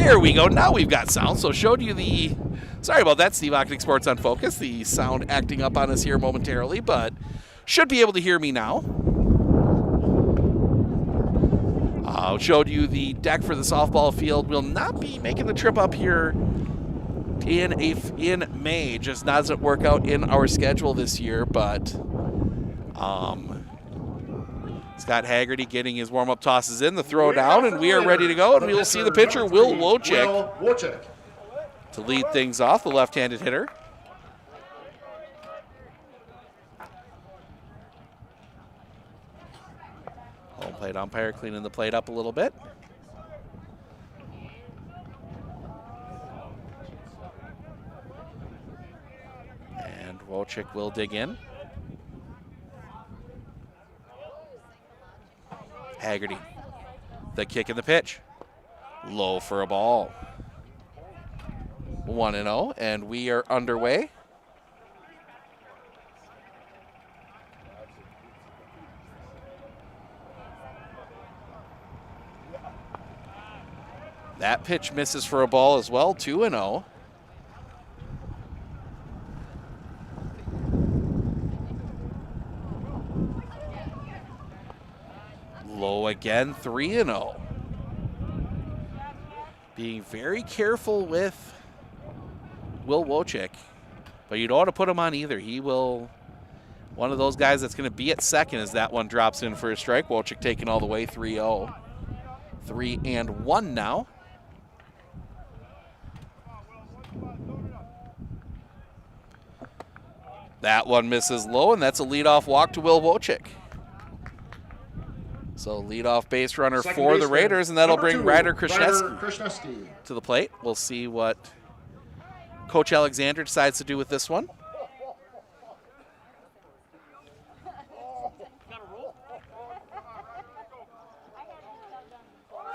There we go. Now we've got sound. So showed you the, sorry about that, Steve Ocknick Sports on Focus. The sound acting up on us here momentarily, but should be able to hear me now. Showed you the deck for the softball field. Will not be making the trip up here in May. Just doesn't work out in our schedule this year, but Scott Haggerty getting his warm-up tosses in, the throw down, and we are ready to go, and we will see the pitcher, Will Wojcik, to lead things off, the left-handed hitter. Home plate umpire cleaning the plate up a little bit. And Wojcik will dig in. Haggerty, the kick and the pitch. Low for a ball. 1-0, and we are underway. That pitch misses for a ball as well, 2-0. Low again, 3-0. Being very careful with Will Wojcik, but you don't want to put him on either. He will, one of those guys that's going to be at second as that one drops in for a strike. Wojcik taking all the way, 3-0. 3-1 now. That one misses low, and that's a leadoff walk to Will Wojcik. So leadoff base runner for the Raiders, and that'll bring Ryder Krishneski to the plate. We'll see what Coach Alexander decides to do with this one.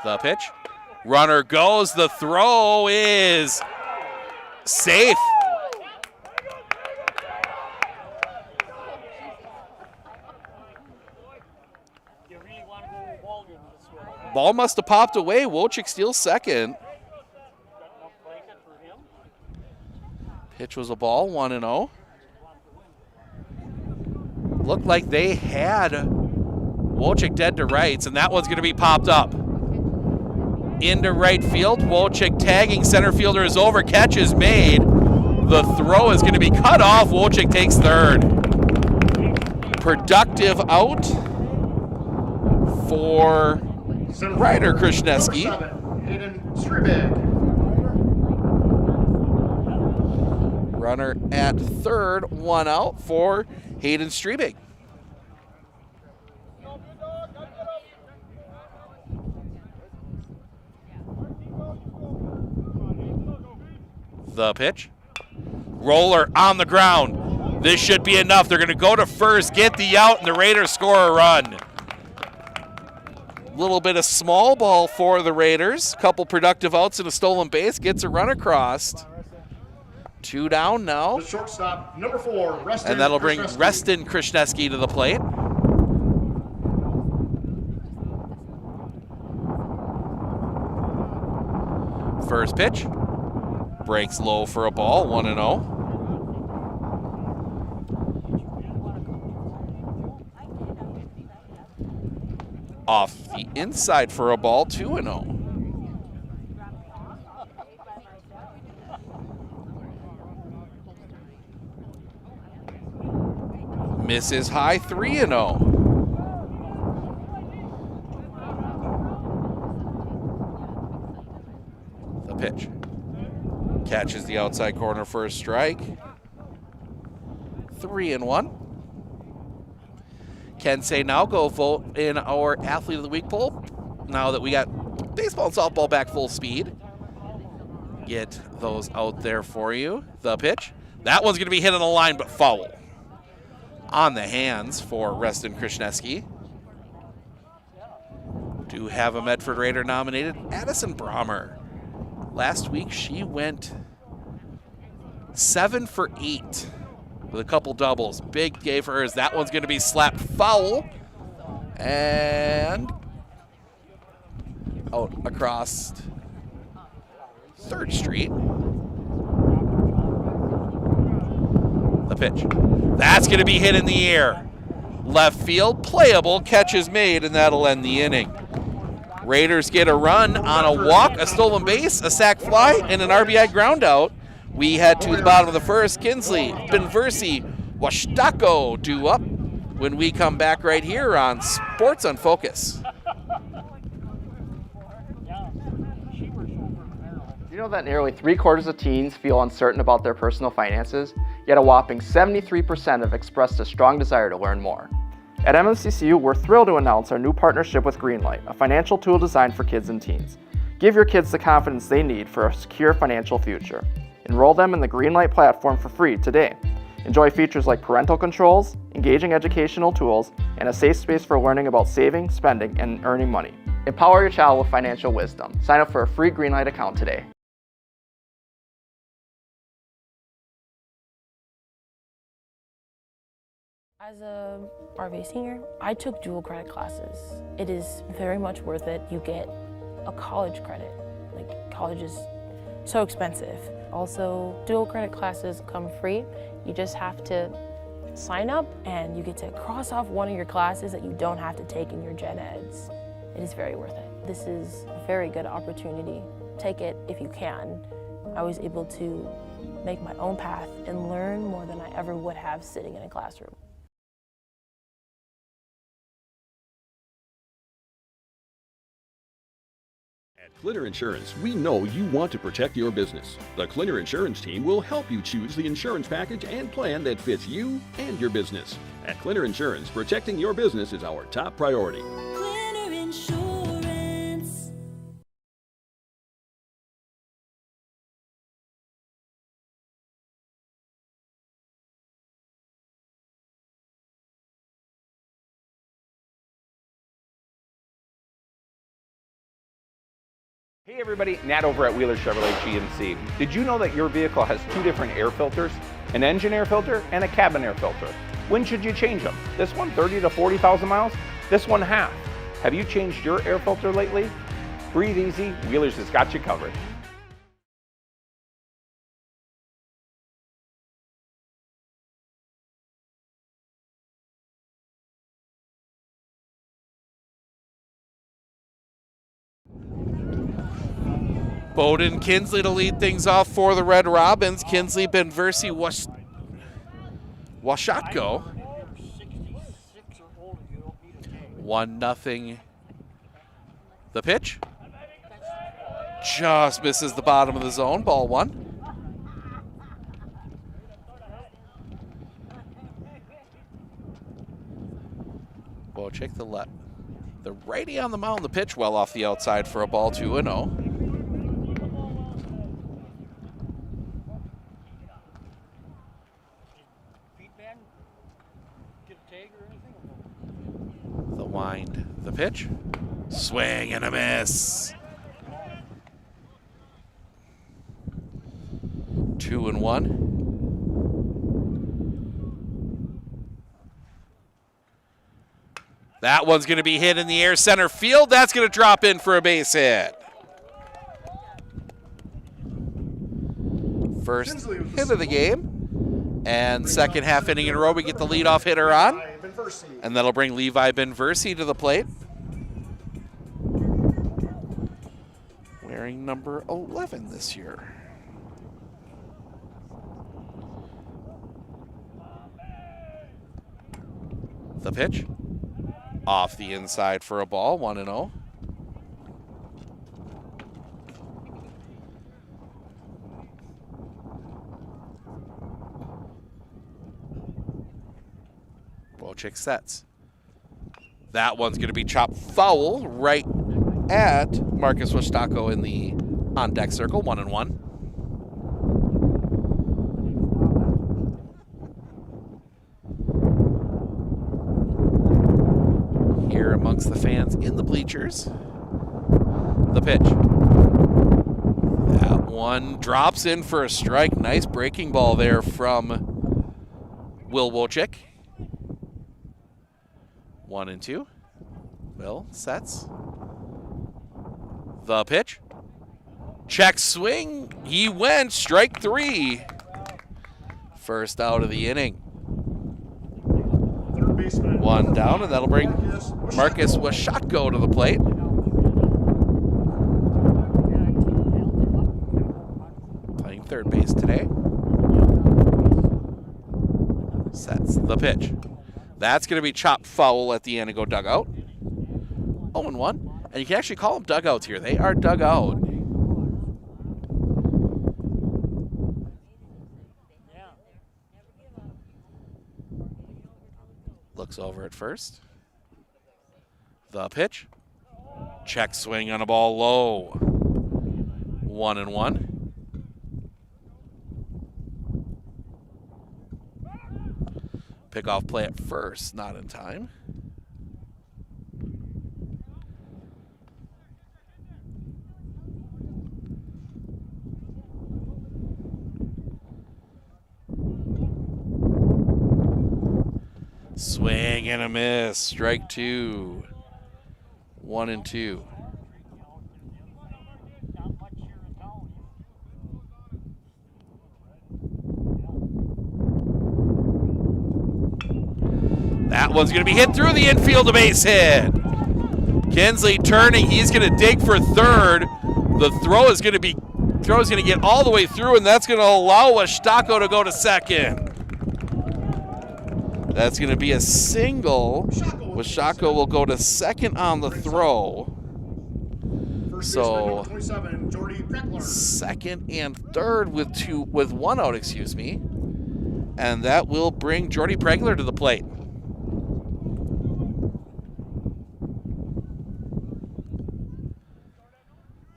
The pitch. Runner goes. The throw is safe. Ball must have popped away. Wojcik steals second. Pitch was a ball, 1-0. Looked like they had Wojcik dead to rights, and that one's going to be popped up. Into right field. Wojcik tagging. Center fielder is over. Catch is made. The throw is going to be cut off. Wojcik takes third. Productive out for Ryder Krishneski. Runner at third, 1 out for Hayden Strebig. The pitch. Roller on the ground. This should be enough. They're going to go to first, get the out, and the Raiders score a run. Little bit of small ball for the Raiders. Couple productive outs and a stolen base. Gets a run across. 2 down now. The shortstop, number 4, Reston. And that'll bring Reston Krishneski to the plate. First pitch. Breaks low for a ball, 1-0. Off the inside for a ball, 2-0. Misses high, 3-0. The pitch. Catches the outside corner for a strike. 3-1. Can say now go vote in our Athlete of the Week poll. Now that we got baseball and softball back full speed. Get those out there for you. The pitch. That one's going to be hit on the line, but foul. On the hands for Reston Krishneski. Do have a Medford Raider nominated, Addison Brommer. Last week she went 7 for 8 with a couple doubles. Big day for hers. That one's going to be slapped foul. And out across 3rd Street. The pitch. That's going to be hit in the air. Left field, playable, catch is made, and that'll end the inning. Raiders get a run on a walk, a stolen base, a sac fly, and an RBI ground out. We head to the bottom of the 1st. Kinsley, Benversi, Washtako due up when we come back right here on Sports on Focus. You know that nearly 3/4 of teens feel uncertain about their personal finances, yet a whopping 73% have expressed a strong desire to learn more. At MNCCU, we're thrilled to announce our new partnership with Greenlight, a financial tool designed for kids and teens. Give your kids the confidence they need for a secure financial future. Enroll them in the Greenlight platform for free today. Enjoy features like parental controls, engaging educational tools, and a safe space for learning about saving, spending, and earning money. Empower your child with financial wisdom. Sign up for a free Greenlight account today. As a RV senior, I took dual credit classes. It is very much worth it. You get a college credit. Like, college is so expensive. Also, dual credit classes come free. You just have to sign up and you get to cross off one of your classes that you don't have to take in your gen eds. It is very worth it. This is a very good opportunity. Take it if you can. I was able to make my own path and learn more than I ever would have sitting in a classroom. At Clitter Insurance, we know you want to protect your business. The Clitter Insurance team will help you choose the insurance package and plan that fits you and your business. At Clitter Insurance, protecting your business is our top priority. Clitter Insurance. Hey everybody, Nat over at Wheeler Chevrolet GMC. Did you know that your vehicle has 2 different air filters? An engine air filter and a cabin air filter. When should you change them? This one 30 to 40,000 miles? This one half. Have you changed your air filter lately? Breathe easy, Wheeler's has got you covered. Bowden Kinsley to lead things off for the Red Robins. Kinsley, Benversi, Washatko. 1-0. The pitch. Just misses the bottom of the zone. Ball 1. Wojcik, the righty on the mound. The pitch well off the outside for a ball 2-0. The wind, the pitch, swing and a miss. 2-1. That one's going to be hit in the air center field. That's going to drop in for a base hit. First hit of the game. And second half inning in a row, we get the leadoff hitter on. And that'll bring Levi Benversi to the plate. Wearing number 11 this year. The pitch. Off the inside for a ball, 1-0. Wojcik sets. That one's going to be chopped foul right at Marcus Washtako in the on-deck circle, 1-1. Here amongst the fans in the bleachers. The pitch. That one drops in for a strike. Nice breaking ball there from Will Wojcik. 1-2. Will sets. The pitch. Check swing. He went. Strike 3. First out of the inning. Third baseman. One down, and that'll bring Marcus Washotko. Washotko to the plate. Playing third base today. Sets the pitch. That's going to be chopped foul at the Antigo dugout. 0-1. And you can actually call them dugouts here. They are dug out. Looks over at first. The pitch. Check swing on a ball low. 1-1. Pickoff play at first, not in time. Swing and a miss. Strike 2. 1-2. That one's going to be hit through the infield, a base hit. Kinsley turning. He's going to dig for third. The throw is going to get all the way through, and that's going to allow Washotko to go to second. That's going to be a single. Washotko will go to second on the throw. So second and third with one out, excuse me. And that will bring Jordy Pregler to the plate.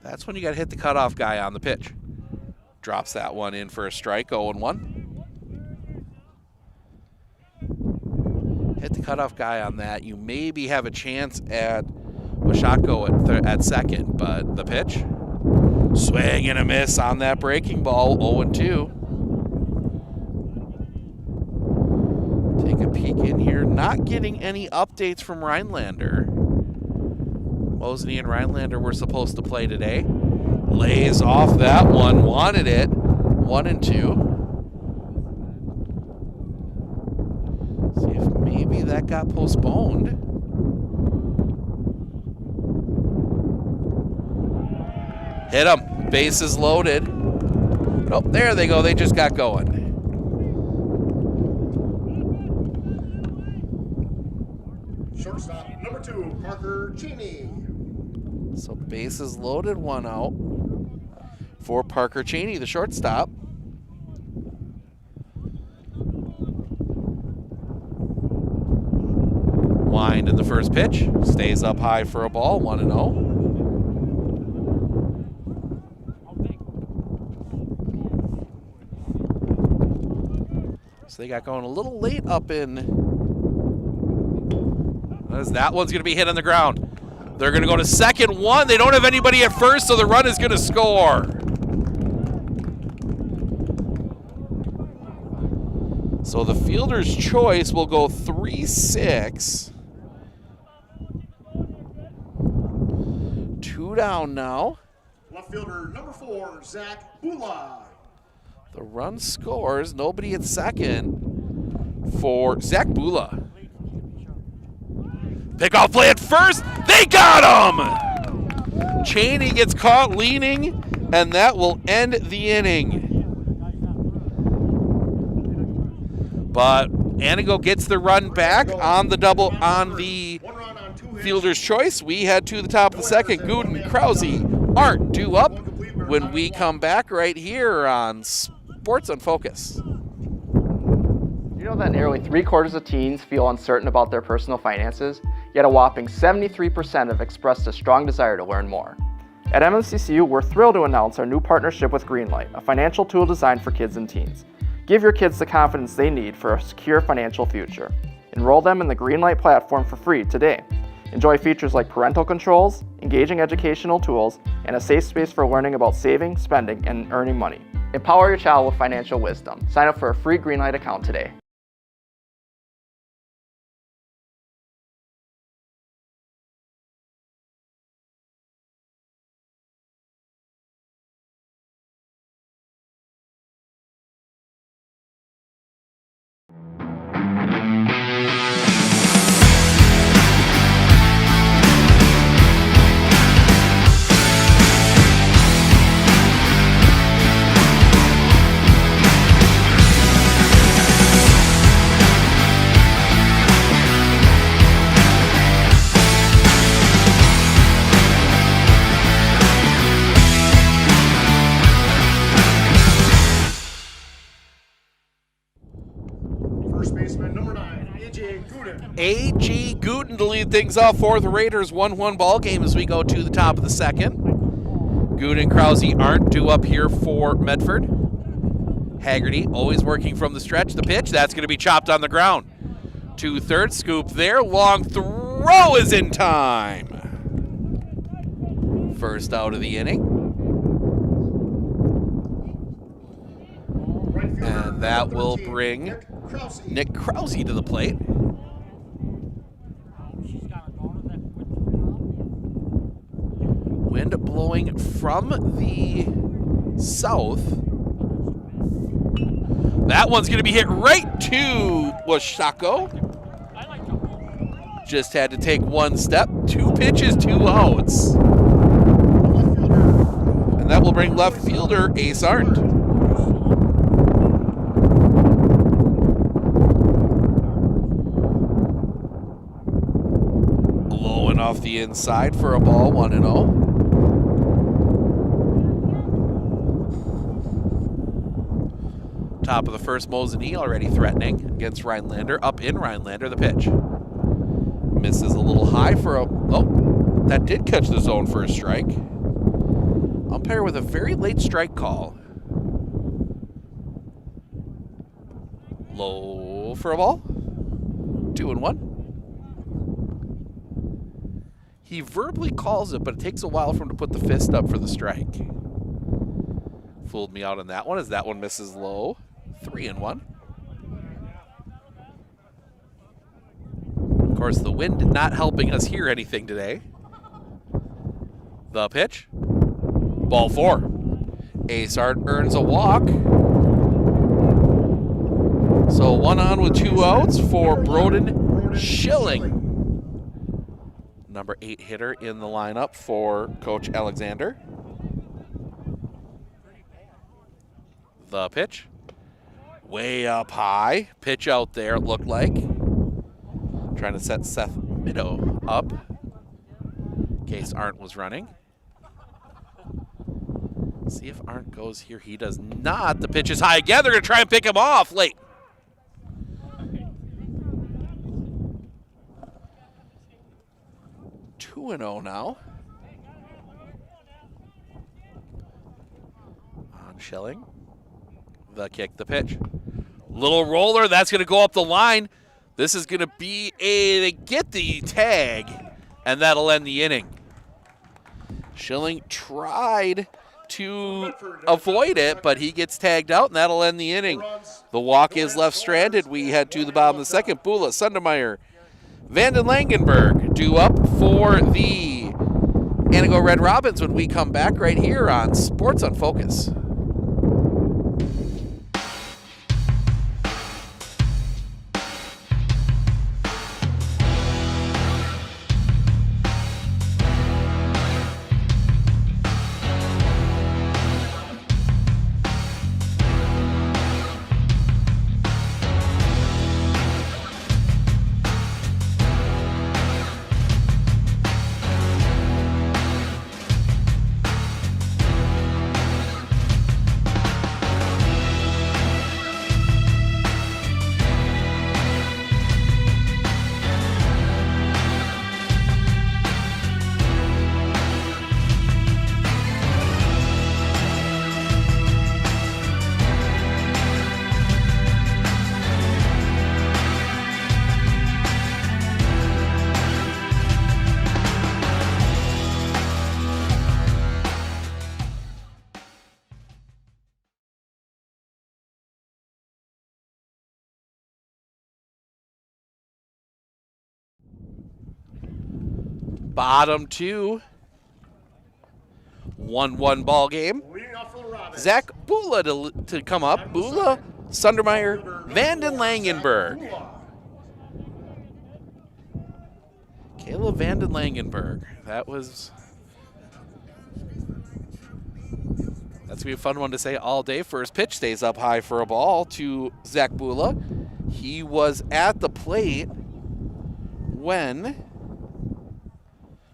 That's when you got to hit the cutoff guy on the pitch. Drops that one in for a strike, 0-1. Hit the cutoff guy on that. You maybe have a chance at Washotko at second, but the pitch. Swing and a miss on that breaking ball, 0-2. Take a peek in here. Not getting any updates from Rhinelander. Mosney and Rhinelander were supposed to play today. Lays off that one. Wanted it. 1-2. See if maybe that got postponed. Hit him. Bases loaded. Oh, there they go. They just got going. Shortstop number 2, Parker Cheney. So bases loaded, one out for Parker Cheney, the shortstop. Wind in the first pitch. Stays up high for a ball, 1-0. So they got going a little late up in. As that one's going to be hit on the ground. They're going to go to second one. They don't have anybody at first, so the run is going to score. So the fielder's choice will go 3-6. 2 down now. Left fielder number 4, Zach Bula. The run scores. Nobody at second for Zach Bula. Pickoff play at first. They got him! Cheney gets caught leaning, and that will end the inning. But Antigo gets the run back on the double on the fielder's choice. We head to the top of the second. Gooden, Krause, Art due up when we come back right here on Sports on Focus. You know that nearly 3/4 of teens feel uncertain about their personal finances, yet a whopping 73% have expressed a strong desire to learn more. At MMCCU, we're thrilled to announce our new partnership with Greenlight, a financial tool designed for kids and teens. Give your kids the confidence they need for a secure financial future. Enroll them in the Greenlight platform for free today. Enjoy features like parental controls, engaging educational tools, and a safe space for learning about saving, spending, and earning money. Empower your child with financial wisdom. Sign up for a free Greenlight account today. First baseman, number 9, A.J. Gooden. A.G. Gooden to lead things off for the Raiders. 1-1 ball game as we go to the top of the second. Gooden, Krause aren't due up here for Medford. Haggerty always working from the stretch. The pitch, that's going to be chopped on the ground. 2/3 scoop there. Long throw is in time. First out of the inning. And that will bring Nick Krause to the plate. Wind blowing from the south. That one's going to be hit right to Washako. Just had to take one step. 2 pitches, 2 outs. And that will bring left fielder Ace Arndt. Blowing off the inside for a ball, 1-0. Top of the first, Mosini already threatening against Rhinelander. Up in Rhinelander, the pitch. Misses a little high for a... Oh, that did catch the zone for a strike. Umpire with a very late strike call. Low for a ball. 2-1. He verbally calls it, but it takes a while for him to put the fist up for the strike. Fooled me out on that one as that one misses low. 3-1. Of course, the wind not helping us hear anything today. The pitch. Ball 4. Ace Arndt earns a walk. So 1 on with 2 outs for Broden Schilling. Number 8 hitter in the lineup for Coach Alexander. The pitch. Way up high. Pitch out there, it looked like. Trying to set Seth Middow up. In case Arndt was running. See if Arndt goes here. He does not. The pitch is high again. They're going to try and pick him off late. Two and 0 now. On Schilling. The kick, the pitch. Little roller, that's going to go up the line. This is going to be they get the tag, and that'll end the inning. Schilling tried to avoid it, but he gets tagged out, and that'll end the inning. The walk is left stranded. We head to the bottom of the second. Bula, Sundermeyer, Vanden Langenberg due up for the Antigo Red Robins when we come back right here on Sports on Focus. Bottom 2. 1-1 ball game. Zach Bula to come up. Bula, Sundermeyer, Vanden Langenberg. Kayla Vanden Langenberg. That's going to be a fun one to say all day. First pitch stays up high for a ball to Zach Bula. He was at the plate when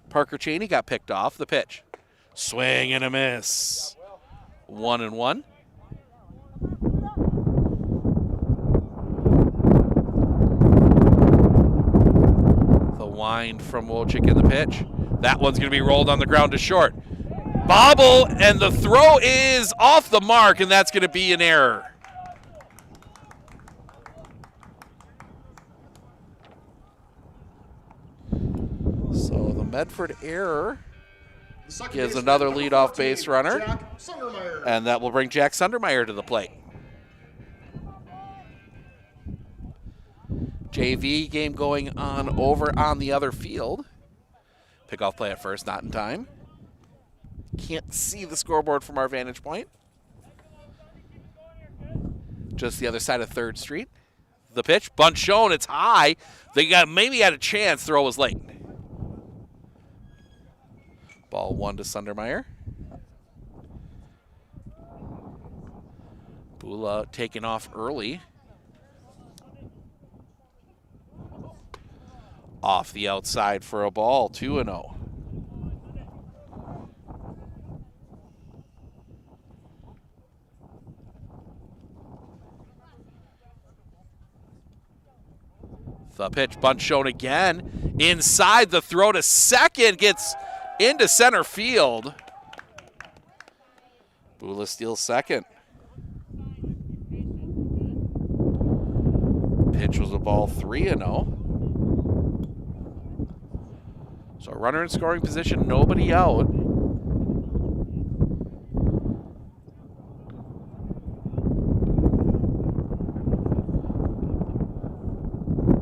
Parker Cheney got picked off. The pitch. Swing and a miss. 1-1. wind from Wojcik in the pitch. That one's going to be rolled on the ground to short. Bobble, and the throw is off the mark, and that's going to be an error. So the Medford error gives another leadoff base runner, and that will bring Jack Sundermeyer to the plate. JV game going on over on the other field. Pickoff play at first, not in time. Can't see the scoreboard from our vantage point. Just the other side of 3rd Street. The pitch, bunt shown, it's high. They maybe had a chance, throw was late. Ball 1 to Sundermeyer. Bula taking off early. Off the outside for a ball, 2-0. The pitch, bunt shown again. Inside, the throw to second, gets into center field. Bula steals second. Pitch was a ball, 3-0. So runner in scoring position, nobody out.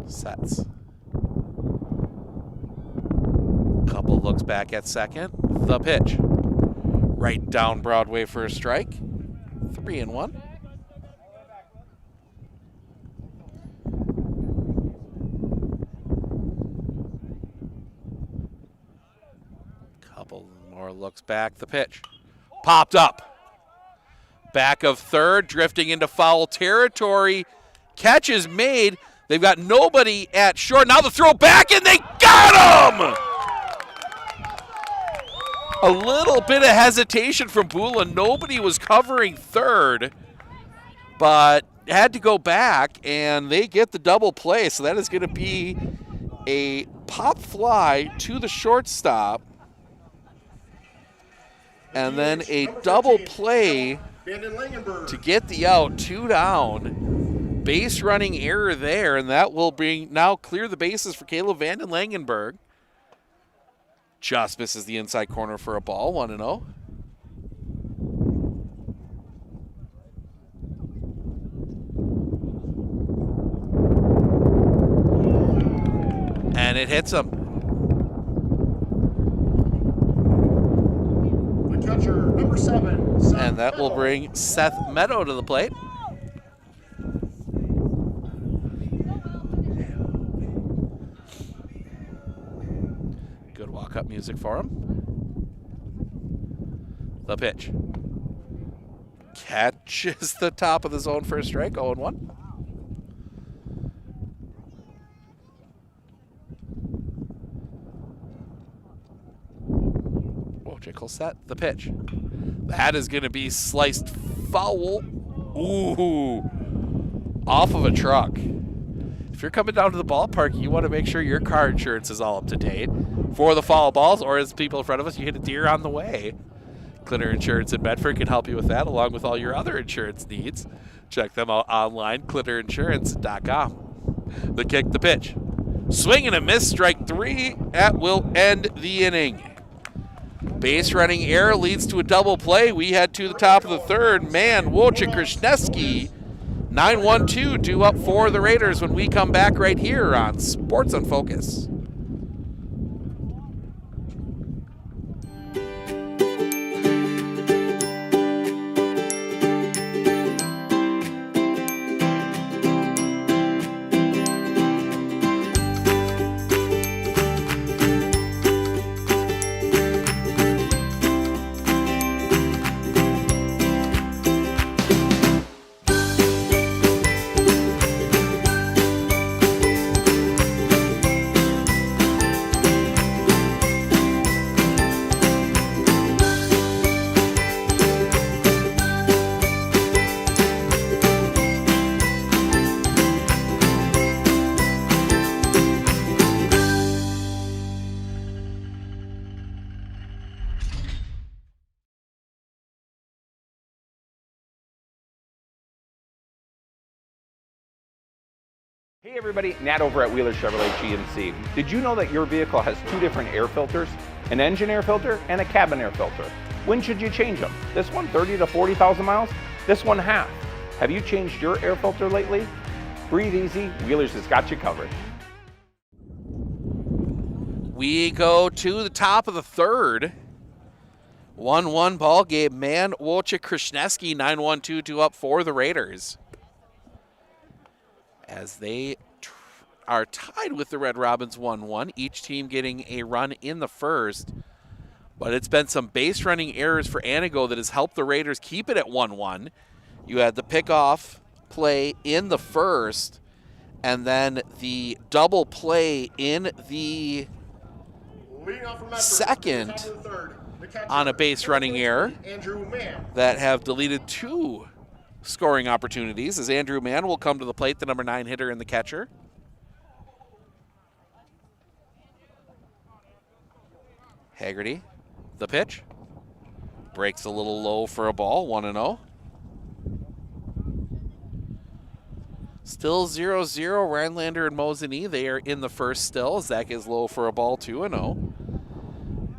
Sets. Couple looks back at second. The pitch. Right down Broadway for a strike. 3-1. Couple more looks back. The pitch. Popped up. Back of third, drifting into foul territory. Catch is made. They've got nobody at short. Now the throw back, and they got him! A little bit of hesitation from Bula. Nobody was covering third, but had to go back, and they get the double play. So that is going to be a pop fly to the shortstop, and then a double play to get the out, 2 down. Base running error there, and that will now clear the bases for Caleb Vanden Langenberg. Just misses the inside corner for a ball, 1-0. And it hits him. The catcher, number 7, Seth And that will Meadow. bring Seth Meadow to the plate. Good walk-up music for him. The pitch. Catches the top of the zone for a strike, 0-1. Wojcik will set the pitch. That is going to be sliced foul. Ooh. Off of a truck. If you're coming down to the ballpark, you want to make sure your car insurance is all up to date for the foul balls, or as people in front of us, you hit a deer on the way. Clinner Insurance in Medford can help you with that, along with all your other insurance needs. Check them out online, clinnerinsurance.com. The kick, the pitch. Swing and a miss, strike 3. That will end the inning. Base running error leads to a double play. We head to the top of the third. Man, Wojcik Krasneski, 9-1-2 due up for the Raiders when we come back right here on Sports on Focus. everybody, Nat over at Wheeler Chevrolet GMC. Did you know that your vehicle has two different air filters? An engine air filter and a cabin air filter. When should you change them? This one 30 to 40,000 miles, this one half. Have you changed your air filter lately? Breathe easy, Wheeler's has got you covered. We go to the top of the third. 1-1 ball game. Man, Wojciech Krasniewski, 9-1-2-2 up for the Raiders. As they are tied with the Red Robins 1-1, each team getting a run in the first. But it's been some base running errors for Antigo that has helped the Raiders keep it at 1-1. You had the pickoff play in the first, and then the double play in the second on a base running error that have deleted two scoring opportunities, as Andrew Mann will come to the plate, the number 9 hitter and the catcher. Haggerty, the pitch. Breaks a little low for a ball, 1-0. Still 0-0, Rhinelander and Mosini, they are in the first still. Zach is low for a ball, 2-0.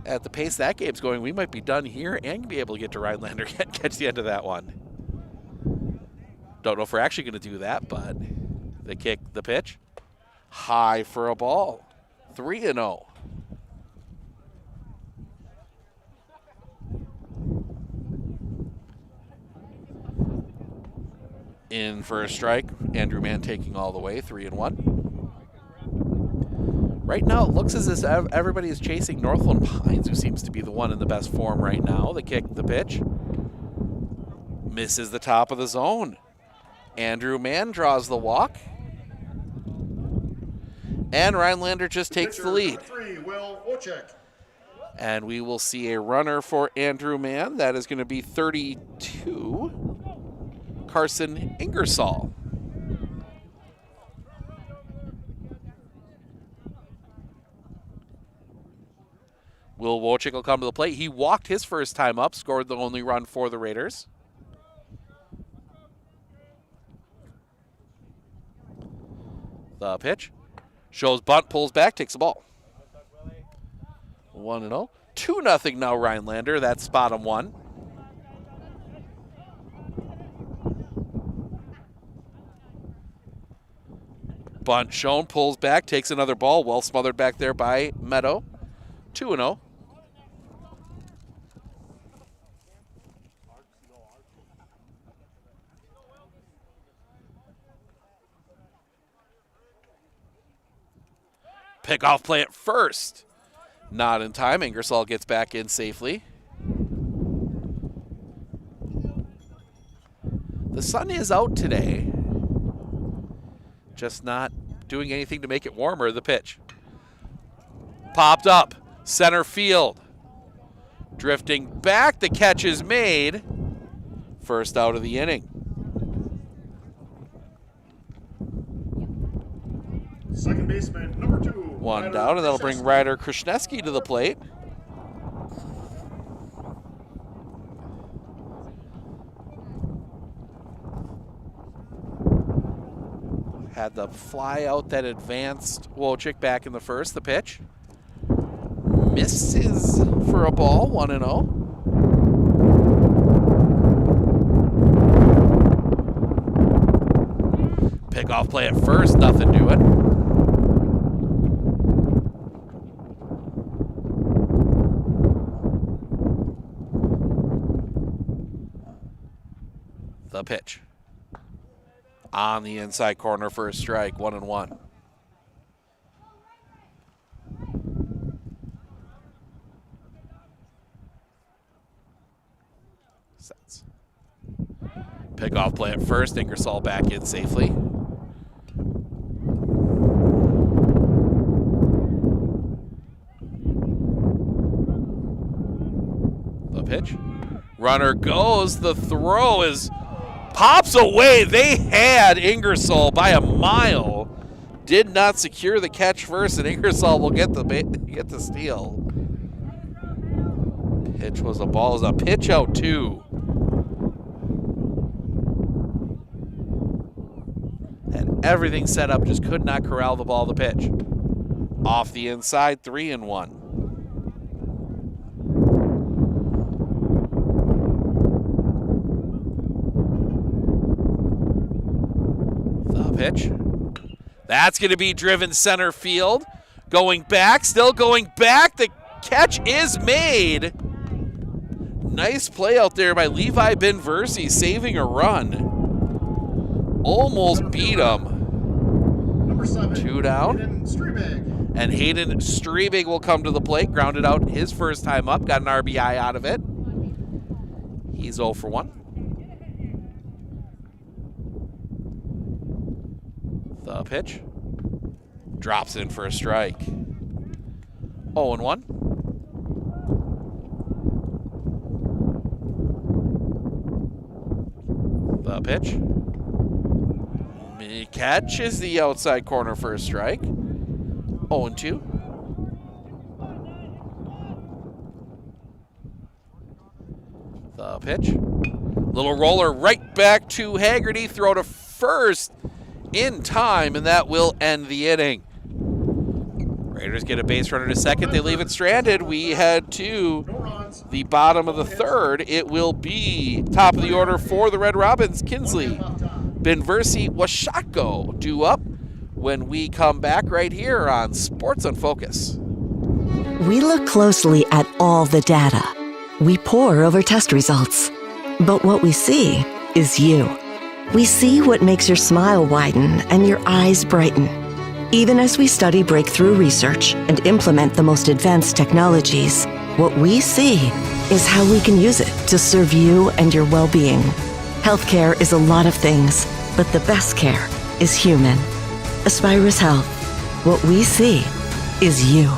At the pace that game's going, we might be done here and be able to get to Rhinelander, catch the end of that one. Don't know if we're actually going to do that, but the kick, the pitch, high for a ball, 3-0. In for a strike, Andrew Mann taking all the way, 3-1. Right now, it looks as if everybody is chasing Northland Pines, who seems to be the one in the best form right now. The kick, the pitch, misses the top of the zone. Andrew Mann draws the walk. And Rhinelander just takes the lead. And we will see a runner for Andrew Mann. That is going to be 32, Carson Ingersoll. Will Wojciech will come to the plate. He walked his first time up, scored the only run for the Raiders. The pitch. Shows bunt, pulls back, takes the ball. 1-0. 2-0 now Rhinelander. That's bottom one. Bunt shown, pulls back, takes another ball. Well smothered back there by Meadow. 2-0. Pickoff play at first. Not in time. Ingersoll gets back in safely. The sun is out today. Just not doing anything to make it warmer. The pitch. Popped up. Center field. Drifting back. The catch is made. First out of the inning. Second baseman, number 2. One down, and that'll bring Ryder Krasniewski to the plate. Had the fly out that advanced Wojciech back in the first. The pitch. Misses for a ball, 1-0. Pickoff play at first, nothing doing. The pitch. On the inside corner for a strike, 1-1. Sets. Pickoff play at first, Ingersoll back in safely. The pitch. Runner goes, the throw is pops away. They had Ingersoll by a mile. Did not secure the catch first, and Ingersoll will get the steal. Pitch was a ball. Is a pitch out too. Had everything set up, just could not corral the ball to the pitch. Off the inside, 3-1. The pitch. That's going to be driven center field. Going back, still going back. The catch is made. Nice play out there by Levi Benversi, saving a run. Almost beat him. Number 7. 2 down. Hayden Strebig. And Hayden Strebig will come to the plate. Grounded out his first time up. Got an RBI out of it. He's 0 for 1. The pitch. Drops in for a strike. 0-1. The pitch. Catches the outside corner for a strike. 0-2. The pitch. Little roller right back to Haggerty. Throw to first in time, and that will end the inning. Raiders get a base runner to second. They leave it stranded. We head to the bottom of the third. It will be top of the order for the Red Robins. Kinsley, Benversi, Washako due up when we come back right here on Sports on Focus. We look closely at all the data. We pore over test results. But what we see is you. We see what makes your smile widen and your eyes brighten. Even as we study breakthrough research and implement the most advanced technologies, what we see is how we can use it to serve you and your well-being. Healthcare is a lot of things, but the best care is human. Aspirus Health. What we see is you.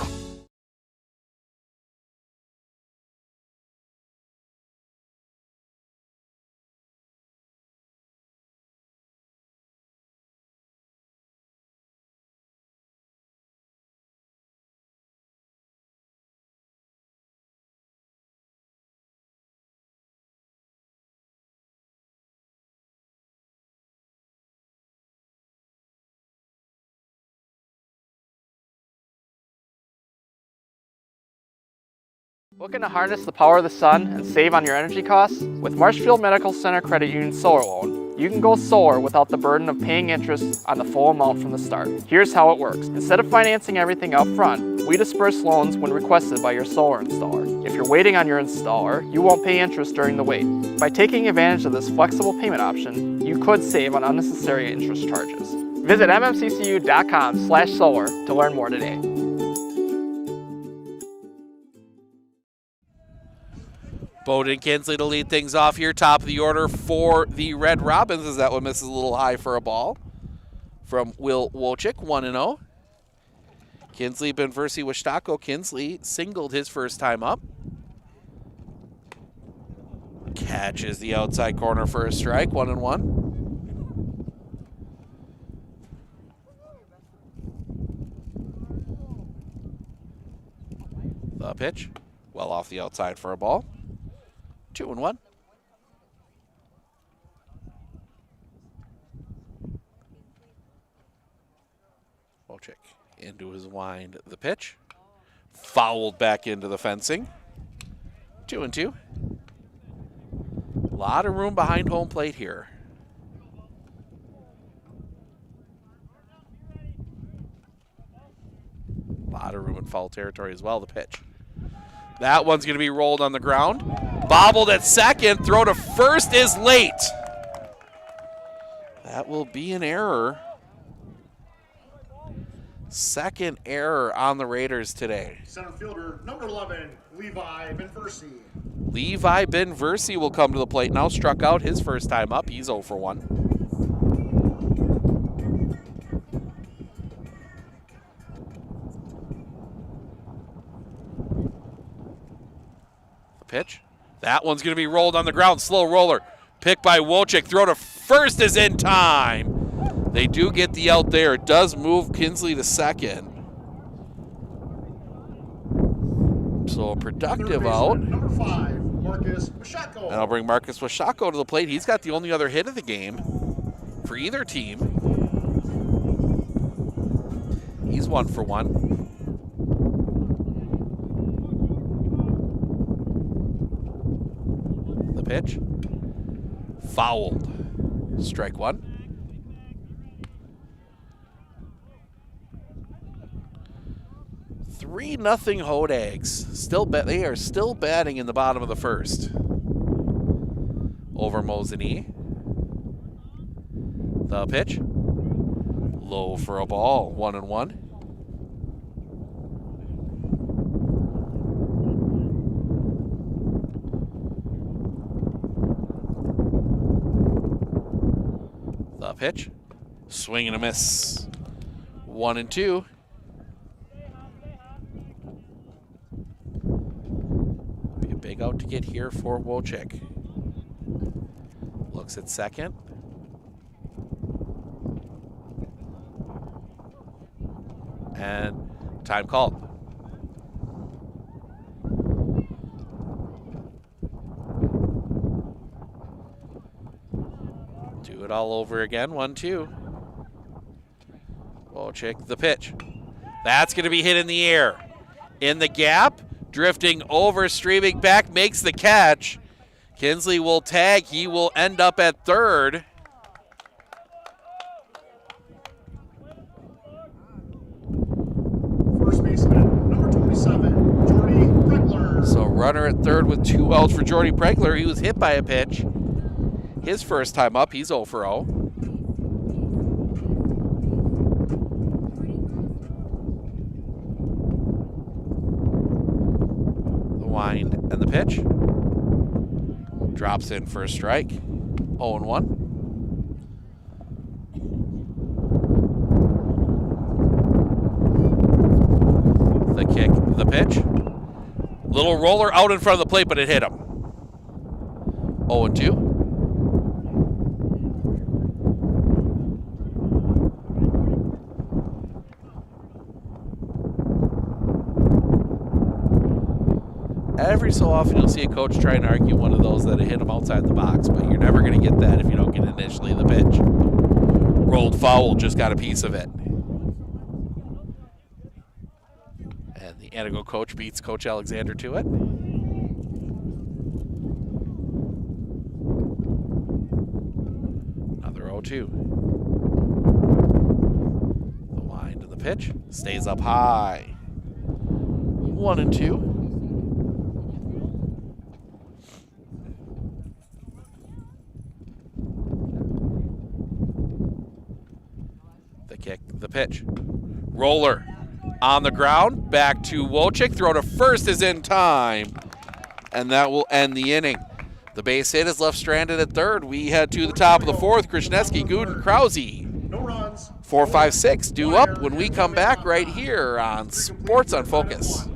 Looking to harness the power of the sun and save on your energy costs? With Marshfield Medical Center Credit Union Solar Loan, you can go solar without the burden of paying interest on the full amount from the start. Here's how it works. Instead of financing everything up front, we disperse loans when requested by your solar installer. If you're waiting on your installer, you won't pay interest during the wait. By taking advantage of this flexible payment option, you could save on unnecessary interest charges. Visit mmccu.com/solar to learn more today. Bowden Kinsley to lead things off here. Top of the order for the Red Robins, as that one misses a little high for a ball. From Will Wojcik, 1-0. Kinsley, Benversi, Washako. Kinsley singled his first time up. Catches the outside corner for a strike, 1-1. The pitch, well off the outside for a ball. 2-1. Wojcik into his wind. The pitch. Fouled back into the fencing. 2-2. A lot of room behind home plate here. A lot of room in foul territory as well. The pitch. That one's going to be rolled on the ground. Bobbled at second. Throw to first is late. That will be an error. Second error on the Raiders today. Center fielder, number 11, Levi Benversi. Levi Benversi will come to the plate now. Struck out his first time up. He's 0 for 1. Pitch. That one's going to be rolled on the ground. Slow roller. Picked by Wojcik. Throw to first is in time. They do get the out there. It does move Kinsley to second. So a productive out. Number 5, Marcus Washako. And I'll bring Marcus Washako to the plate. He's got the only other hit of the game for either team. 1 for 1. The pitch. Fouled. Strike 1. Three nothing Hodags. They are still batting in the bottom of the first. Over Mosini. The pitch. Low for a ball. 1-1. The pitch. Swing and a miss. 1-2. Be a big out to get here for Wojcik. Looks at second. And time called. Do it all over again. 1-2. Wojcik, the pitch. That's going to be hit in the air. In the gap, drifting over, streaming back, makes the catch. Kinsley will tag. He will end up at third. First baseman, number 27, Jordy Pregler. So runner at third with 2 outs for Jordy Pregler. He was hit by a pitch. His first time up, he's 0 for 0. The wind and the pitch. Drops in for a strike. 0-1. The kick, the pitch. Little roller out in front of the plate, but it hit him. 0-2. Every so often you'll see a coach try and argue one of those that hit him outside the box, but you're never going to get that if you don't get initially the pitch. Rolled foul, just got a piece of it. And the Antigo coach beats Coach Alexander to it. Another 0-2. The wind and the pitch stays up high. 1-2. The kick, the pitch. Roller on the ground, back to Wojcik. Throw to first is in time, and that will end the inning. The base hit is left stranded at third. We head to the top of the fourth. Krasneski, Gooden, Krause. No runs. 4, 5, 6 due up when we come back right here on Sports on Focus.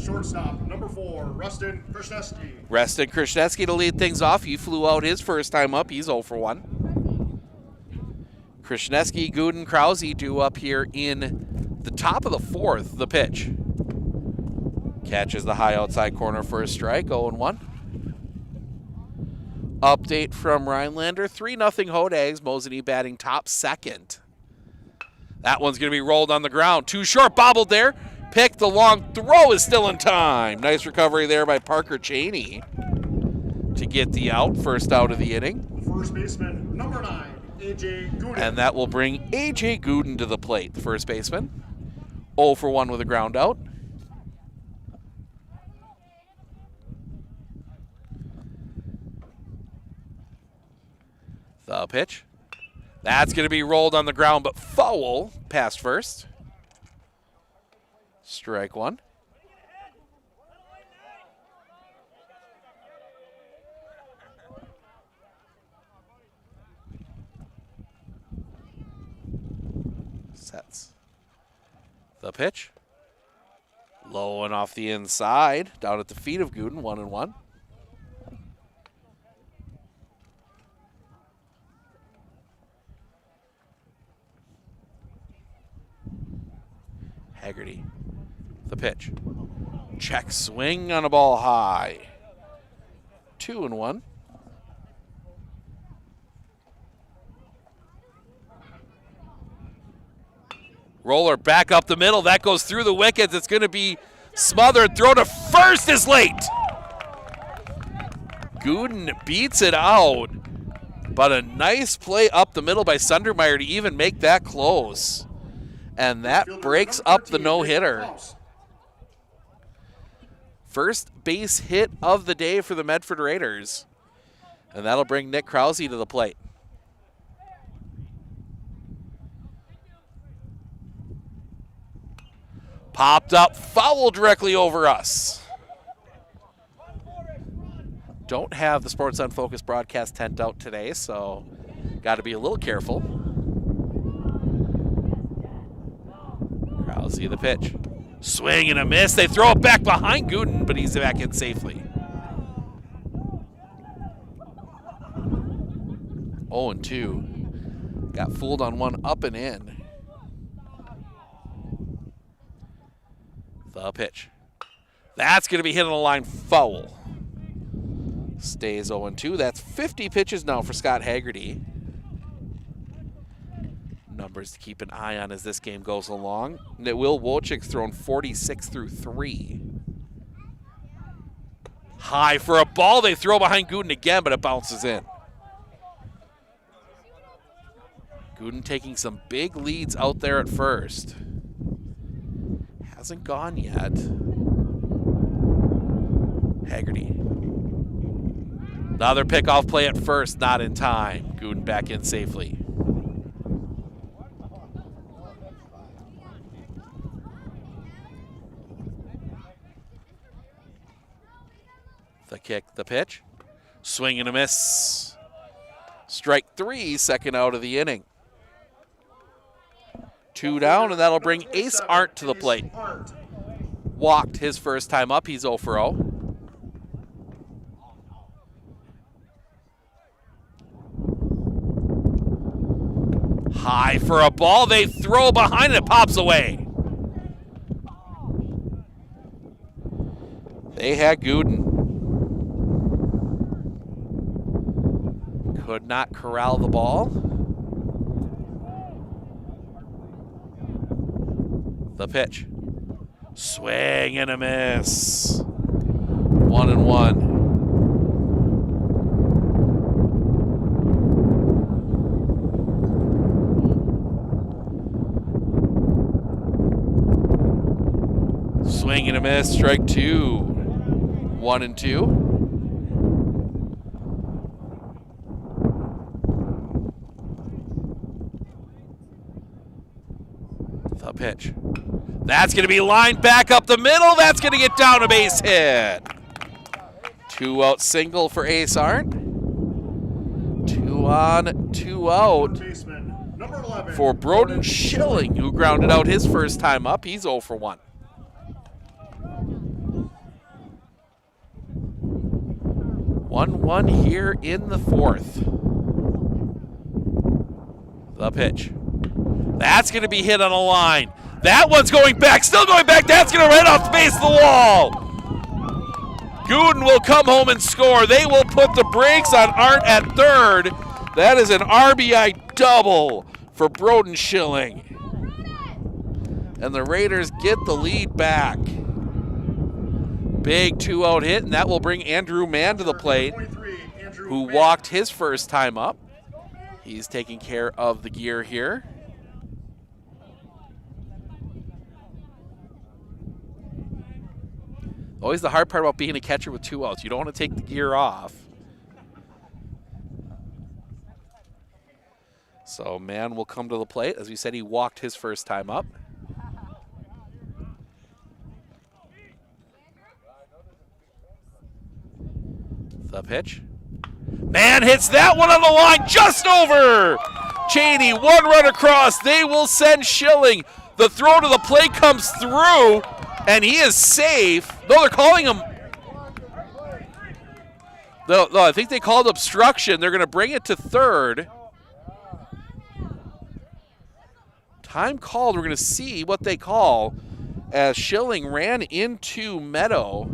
Shortstop, number 4, Rustin Krasneski. Reston Krasneski to lead things off. He flew out his first time up. He's 0 for 1. Krasneski, Gooden, Krause due up here in the top of the fourth. The pitch. Catches the high outside corner for a strike. 0-1. update from Rhinelander. 3-0 Hodags. Mosinee batting top second. That one's going to be rolled on the ground. Too short, bobbled there. Pick, the long throw is still in time. Nice recovery there by Parker Cheney to get the out, first out of the inning. First baseman, number 9, A.J. Gooden. And that will bring A.J. Gooden to the plate, the first baseman. 0 for 1 with a ground out. The pitch. That's going to be rolled on the ground, but foul past first. Strike one. Sets. The pitch. Low and off the inside, down at the feet of Gooden, 1-1. Haggerty, the pitch. Check swing on a ball high. 2-1. Roller back up the middle. That goes through the wickets. It's going to be smothered. Throw to first is late. Gooden beats it out. But a nice play up the middle by Sundermeyer to even make that close. And that breaks up the no-hitter. First base hit of the day for the Medford Raiders. And that'll bring Nick Krause to the plate. Popped up, foul directly over us. Don't have the Sports on Focus broadcast tent out today, so got to be a little careful. Krause, the pitch. Swing and a miss. They throw it back behind Gooden, but he's back in safely. 0-2. Got fooled on one up and in. The pitch. That's going to be hit on the line, foul. Stays 0-2. That's 50 pitches now for Scott Haggerty. Numbers to keep an eye on as this game goes along. Will Wojcik's thrown 46 through 3. High for a ball. They throw behind Gooden again, but it bounces in. Gooden taking some big leads out there at first. Hasn't gone yet. Haggerty. Another pickoff play at first, not in time. Gooden back in safely. The kick, the pitch. Swing and a miss. Strike 3, second out of the inning. 2 down, and that'll bring Ace Arndt to the plate. Walked his first time up. He's 0 for 0. High for a ball. They throw behind it. It pops away. They had Gooden. Could not corral the ball. The pitch. Swing and a miss. 1-1. Swing and a miss. Strike 2. 1-2. The pitch. That's going to be lined back up the middle. That's going to get down a base hit. 2-out single for Ace Arndt. 2 on, 2 out for Broden Schilling, who grounded out his first time up. He's 0 for 1. 1-1 here in the fourth. The pitch. That's going to be hit on a line. That one's going back, still going back. That's going to right off the base of the wall. Gooden will come home and score. They will put the brakes on Arndt at third. That is an RBI double for Broden Schilling. And the Raiders get the lead back. Big 2-out hit, and that will bring Andrew Mann to the plate, who walked his first time up. He's taking care of the gear here. Always the hard part about being a catcher with 2 outs. You don't want to take the gear off. So Mann will come to the plate. As we said, he walked his first time up. The pitch. Mann hits that one on the line, just over. Cheney, 1 run across. They will send Schilling. The throw to the plate comes through, and he is safe. No, they're calling him. No, I think they called obstruction. They're going to bring it to third. Time called. We're going to see what they call as Schilling ran into Meadow.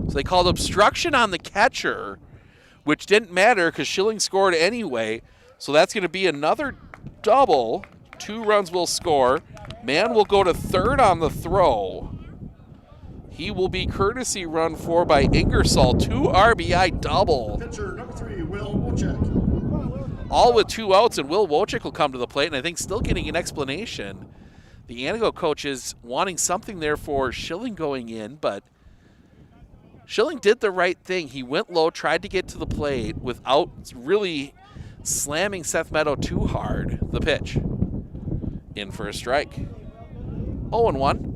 So they called obstruction on the catcher, which didn't matter because Schilling scored anyway. So that's going to be another double. 2 runs will score. Mann will go to third on the throw. He will be courtesy run for by Ingersoll. 2 RBI double. Pitcher number 3, Will Wojcik. All with 2 outs, and Will Wojcik will come to the plate, and I think still getting an explanation. The Antigo coach is wanting something there for Schilling going in, but Schilling did the right thing. He went low, tried to get to the plate without really slamming Seth Meadow too hard. The pitch. In for a strike. 0-1.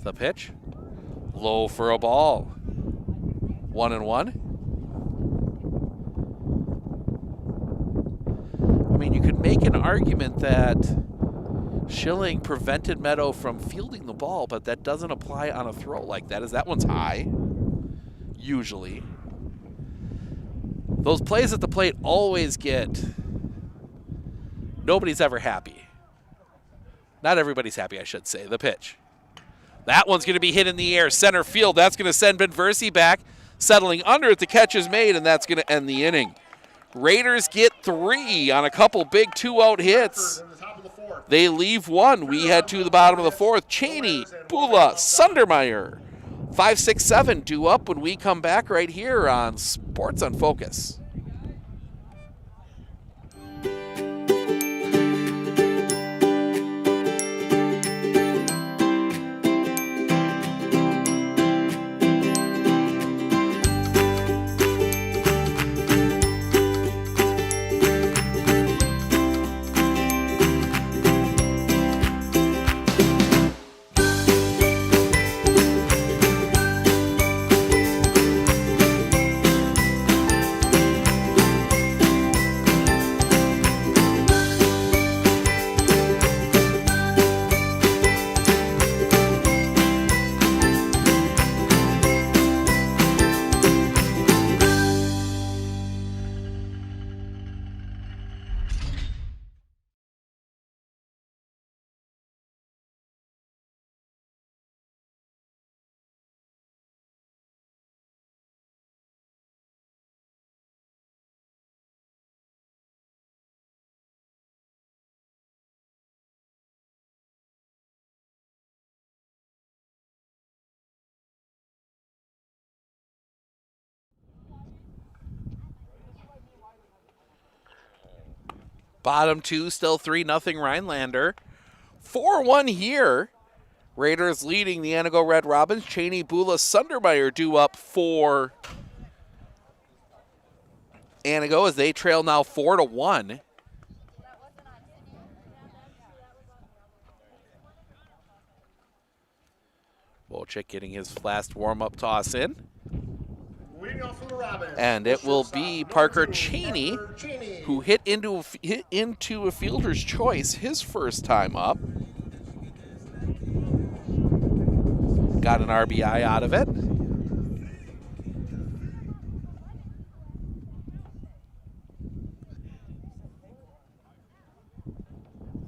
The pitch. Low for a ball. 1-1. I mean, you could make an argument that Schilling prevented Meadow from fielding the ball, but that doesn't apply on a throw like that, as that one's high, usually. Those plays at the plate always get, nobody's ever happy. Not everybody's happy, I should say. The pitch. That one's going to be hit in the air, center field. That's going to send Benversi back, settling under it. The catch is made, and that's going to end the inning. Raiders get 3 on a couple big 2-out hits. They leave 1. We head to the bottom of the 4th. Cheney, Bula, Sundermeyer. 5, 6, 7 due up when we come back right here on Sports on Focus. Bottom 2, still 3-0 Rhinelander. 4-1 here. Raiders leading the Antigo Red Robins. Cheney, Bula, Sundermeyer due up for Antigo as they trail now 4-1. Wojcik getting his last warm-up toss in. And it will be Parker Cheney, who hit into a fielder's choice his first time up. got an RBI out of it.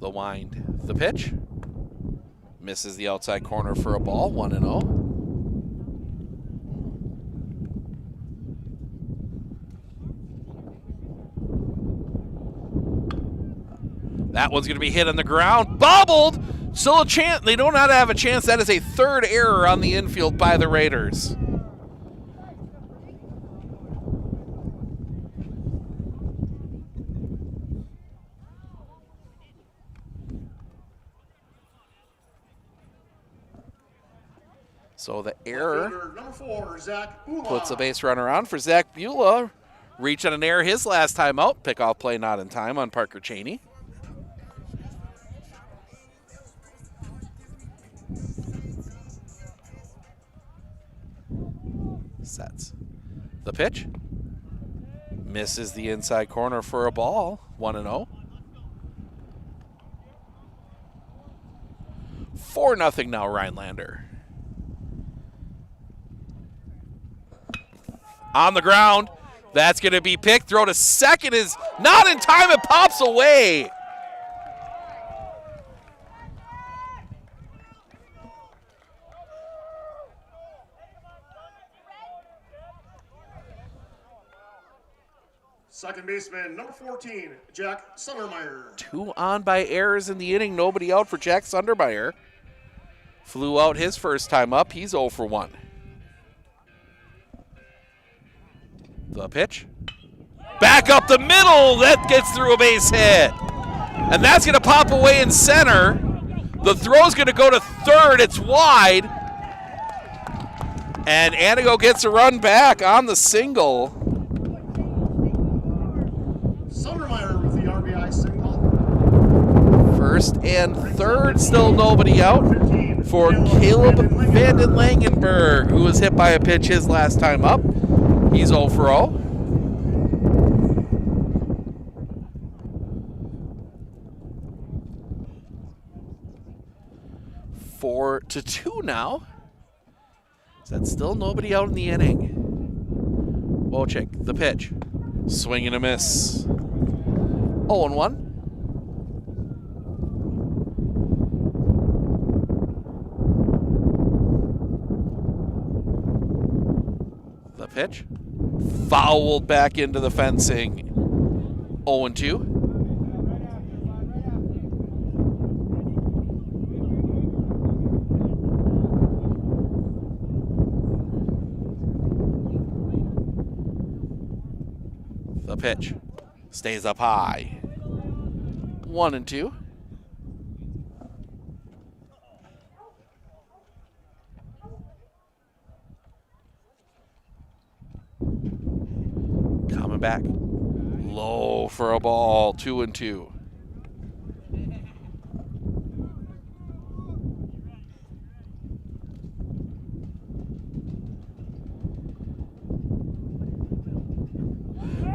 The wind, the pitch. Misses the outside corner for a ball, 1-0. That one's going to be hit on the ground. Bobbled! Still a chance. They do not have a chance. That is a third error on the infield by the Raiders. So the error Number 4, Zach Bula. puts a base runner on for Zach Bula. Reach on an error his last time out. Pickoff play not in time on Parker Cheney. Sets. The pitch. Misses the inside corner for a ball. 1-0. 4-0 now, Rhinelander. On the ground. That's going to be picked. Throw to second is not in time. It pops away. Second baseman, number 14, Jack Sundermeyer. 2 on by errors in the inning. Nobody out for Jack Sundermeyer. Flew out his first time up. He's 0 for 1. The pitch. Back up the middle. That gets through a base hit. And that's going to pop away in center. The throw's going to go to third. It's wide. And Antigo gets a run back on the single. Sundermeyer with the RBI single. First and third, still nobody out for Caleb Vanden Langenberg, who was hit by a pitch his last time up. He's 0 for 0. Four to 2 now. That's still nobody out in the inning. Wojcik, the pitch. Swing and a miss. 0-1. The pitch. Fouled back into the fencing. 0-2. The pitch stays up high. 1-2. Coming back. Low for a ball. 2-2.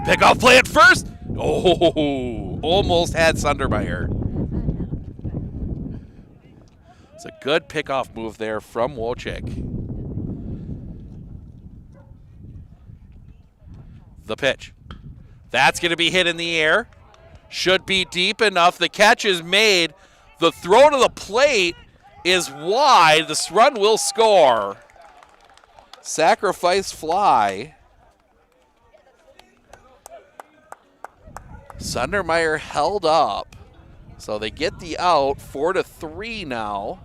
Pickoff play at first. Oh, almost had Sundermeyer. It's a good pickoff move there from Wojcik. The pitch. That's going to be hit in the air. Should be deep enough. The catch is made. The throw to the plate is wide. This run will score. Sacrifice fly. Sundermeyer held up. So they get the out. 4-3 now.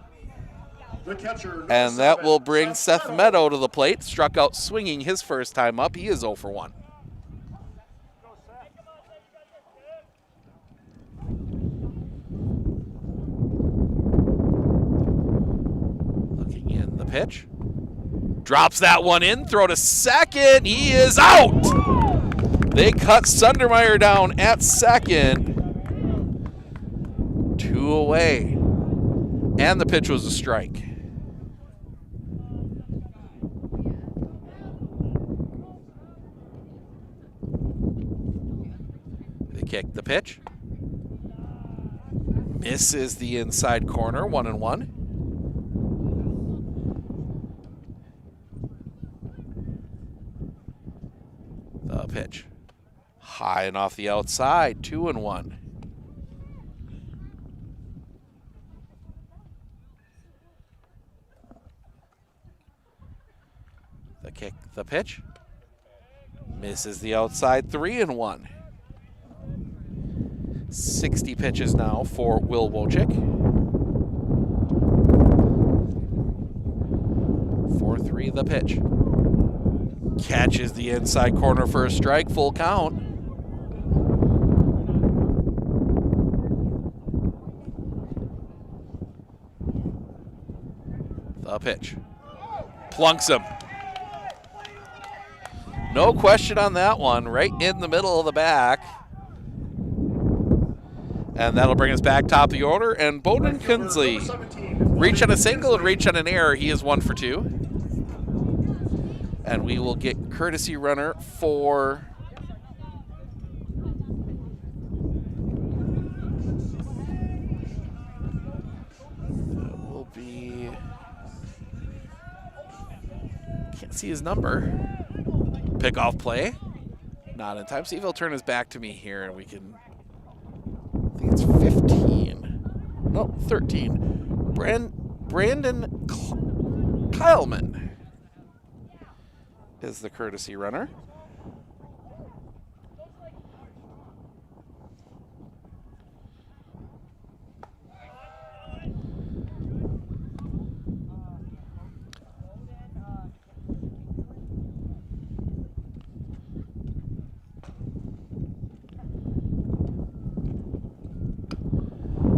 The catcher, And that will bring Seth Meadow to the plate. Struck out swinging his first time up. He is 0 for 1. Looking in the pitch. Drops that one in. Throw to second. He is out. They cut Sundermeyer down at second. 2 away. And the pitch was a strike. They kick the pitch. Misses the inside corner, 1-1. pitch. High and off the outside, 2-1. The kick, the pitch. Misses the outside, 3-1. 60 pitches now for Will Wojcik. 4-3 the pitch. Catches the inside corner for a strike, full count. The pitch. Plunks him. No question on that one, right in the middle of the back. And that'll bring us back top of the order. And Bowden Kinsley, reach on a single and reach on an error. He is 1 for 2. And we will get courtesy runner for that will be, can't see his number. Pickoff play. Not in time. See if he'll turn his back to me here and we can, I think it's 15. No, 13. Brandon Kyleman is the courtesy runner.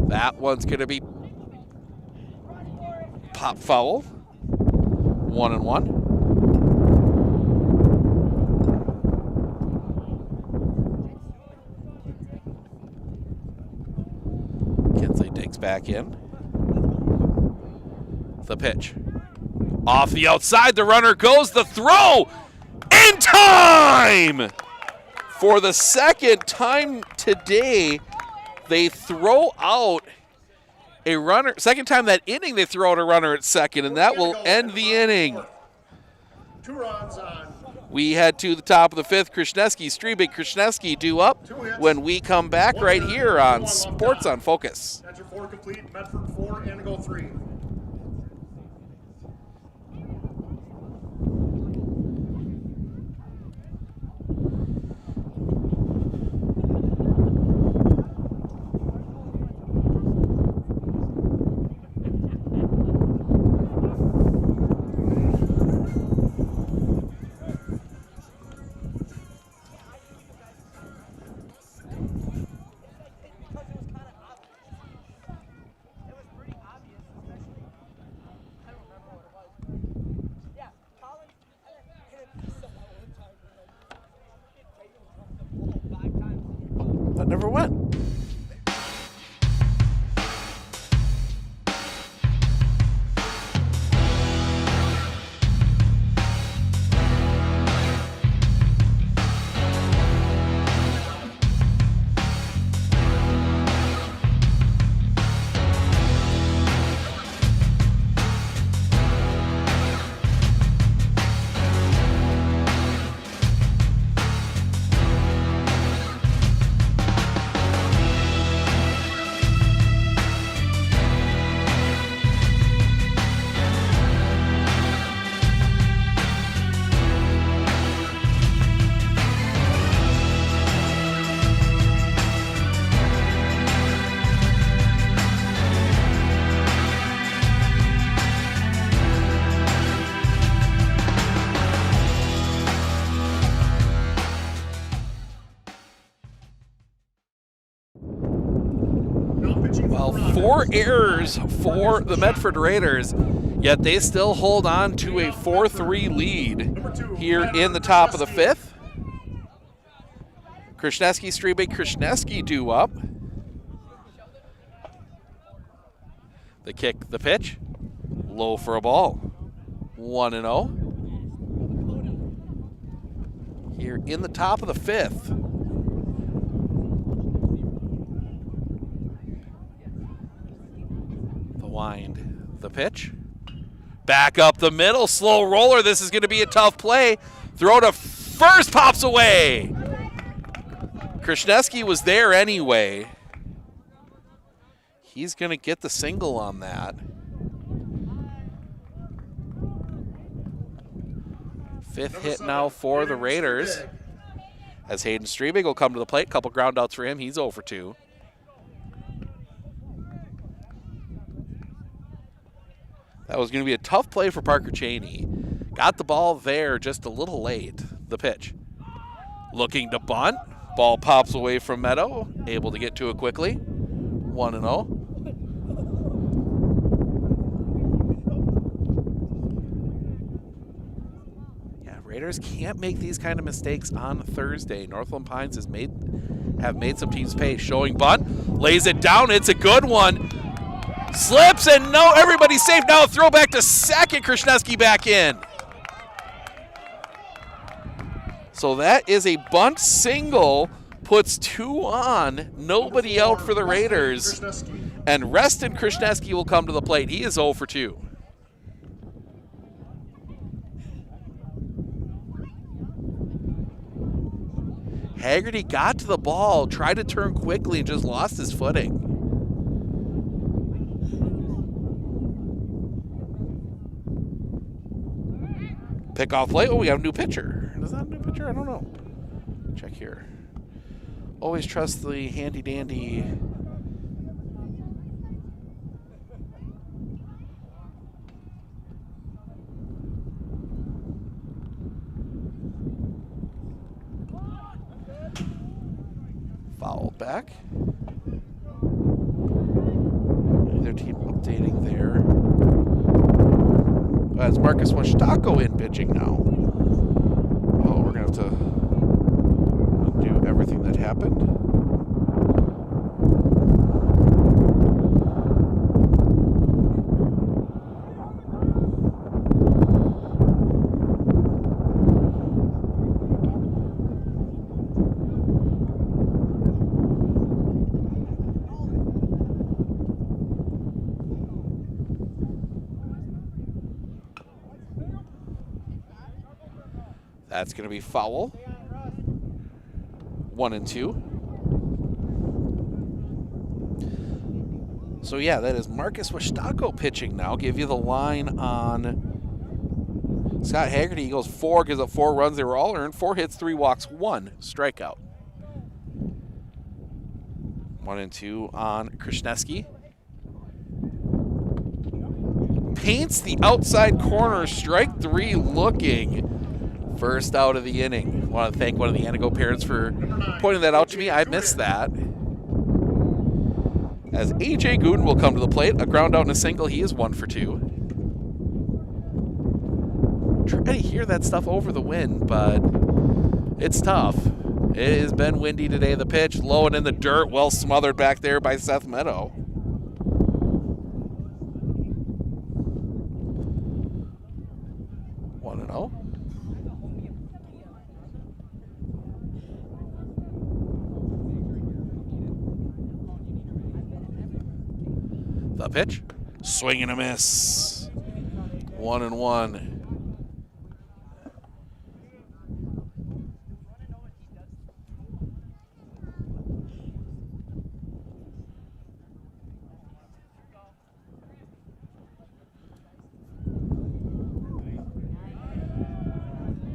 That one's going to be pop foul. 1-1. Kinsley digs back in. The pitch. Off the outside, the runner goes, the throw! In time! For the second time today, they throw out a runner. Second time that inning, they throw out a runner at second, and that will end the inning. 2 runs on. We head to the top of the 5th. Krasneski, Strebig, Krasneski due up when we come back right here on Sports on Focus. That's your 4 complete. Medford 4, Antigo 3. That never went. Well, 4 errors for the Medford Raiders, yet they still hold on to a 4-3 lead here in the top of the 5th. Krasneski, Strebig, Krasneski due up. The kick, the pitch, low for a ball. 1-0. Here in the top of the 5th. Wind, the pitch. Back up the middle, slow roller. This is going to be a tough play. Throw to first, pops away. Krishneski was there anyway. He's going to get the single on that. Fifth hit now for the Raiders. As Hayden Strebig will come to the plate. Couple ground outs for him. He's 0 for 2. That was going to be a tough play for Parker Cheney. Got the ball there just a little late. The pitch. Looking to bunt. Ball pops away from Meadow. Able to get to it quickly. 1-0. Raiders can't make these kind of mistakes on Thursday. Northland Pines have made some teams pay. Showing bunt, lays it down. It's a good one. Slips and no, everybody's safe. Now a throw back to second. Krishneski back in. So that is a bunt single. Puts 2 on. Nobody out for the Raiders. And Reston Krishneski will come to the plate. He is 0 for 2. Haggerty got to the ball, tried to turn quickly, and just lost his footing. Pickoff play. Oh, we got a new pitcher. Is that a new pitcher? I don't know. Check here. Always trust the handy-dandy. Foul back. Their team updating there. As Marcus Washtako in pitching now. Oh, we're going to have to undo everything that happened. That's going to be foul. 1-2. So yeah, that is Marcus Washtako pitching now. Give you the line on Scott Haggerty. He goes 4, gives up 4 runs. They were all earned. 4 hits, 3 walks, 1 strikeout. 1-2 on Krishneski. Paints the outside corner. Strike 3 looking. First out of the inning. I want to thank one of the Antigo parents for pointing that out to me. I missed that. As A.J. Gooden will come to the plate. A ground out and a single. He is 1 for 2. Try to hear that stuff over the wind, but it's tough. It has been windy today. The pitch low and in the dirt. Well smothered back there by Seth Meadow. The pitch, swing and a miss. 1-1.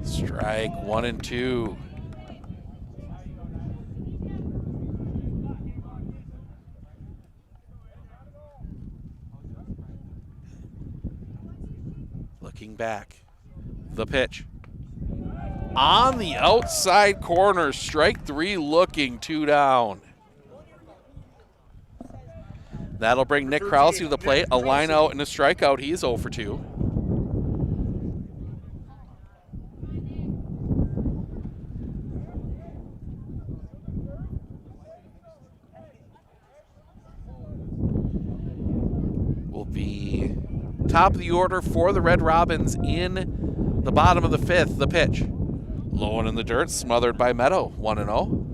Strike 1-2. Looking back, the pitch. On the outside corner, strike 3 looking, 2 down. That'll bring Nick Krause to the plate. A line out and a strikeout. He's 0 for 2. Will be top of the order for the Red Robins in the bottom of the 5th. The pitch. Low and in the dirt, smothered by Meadow. 1-0.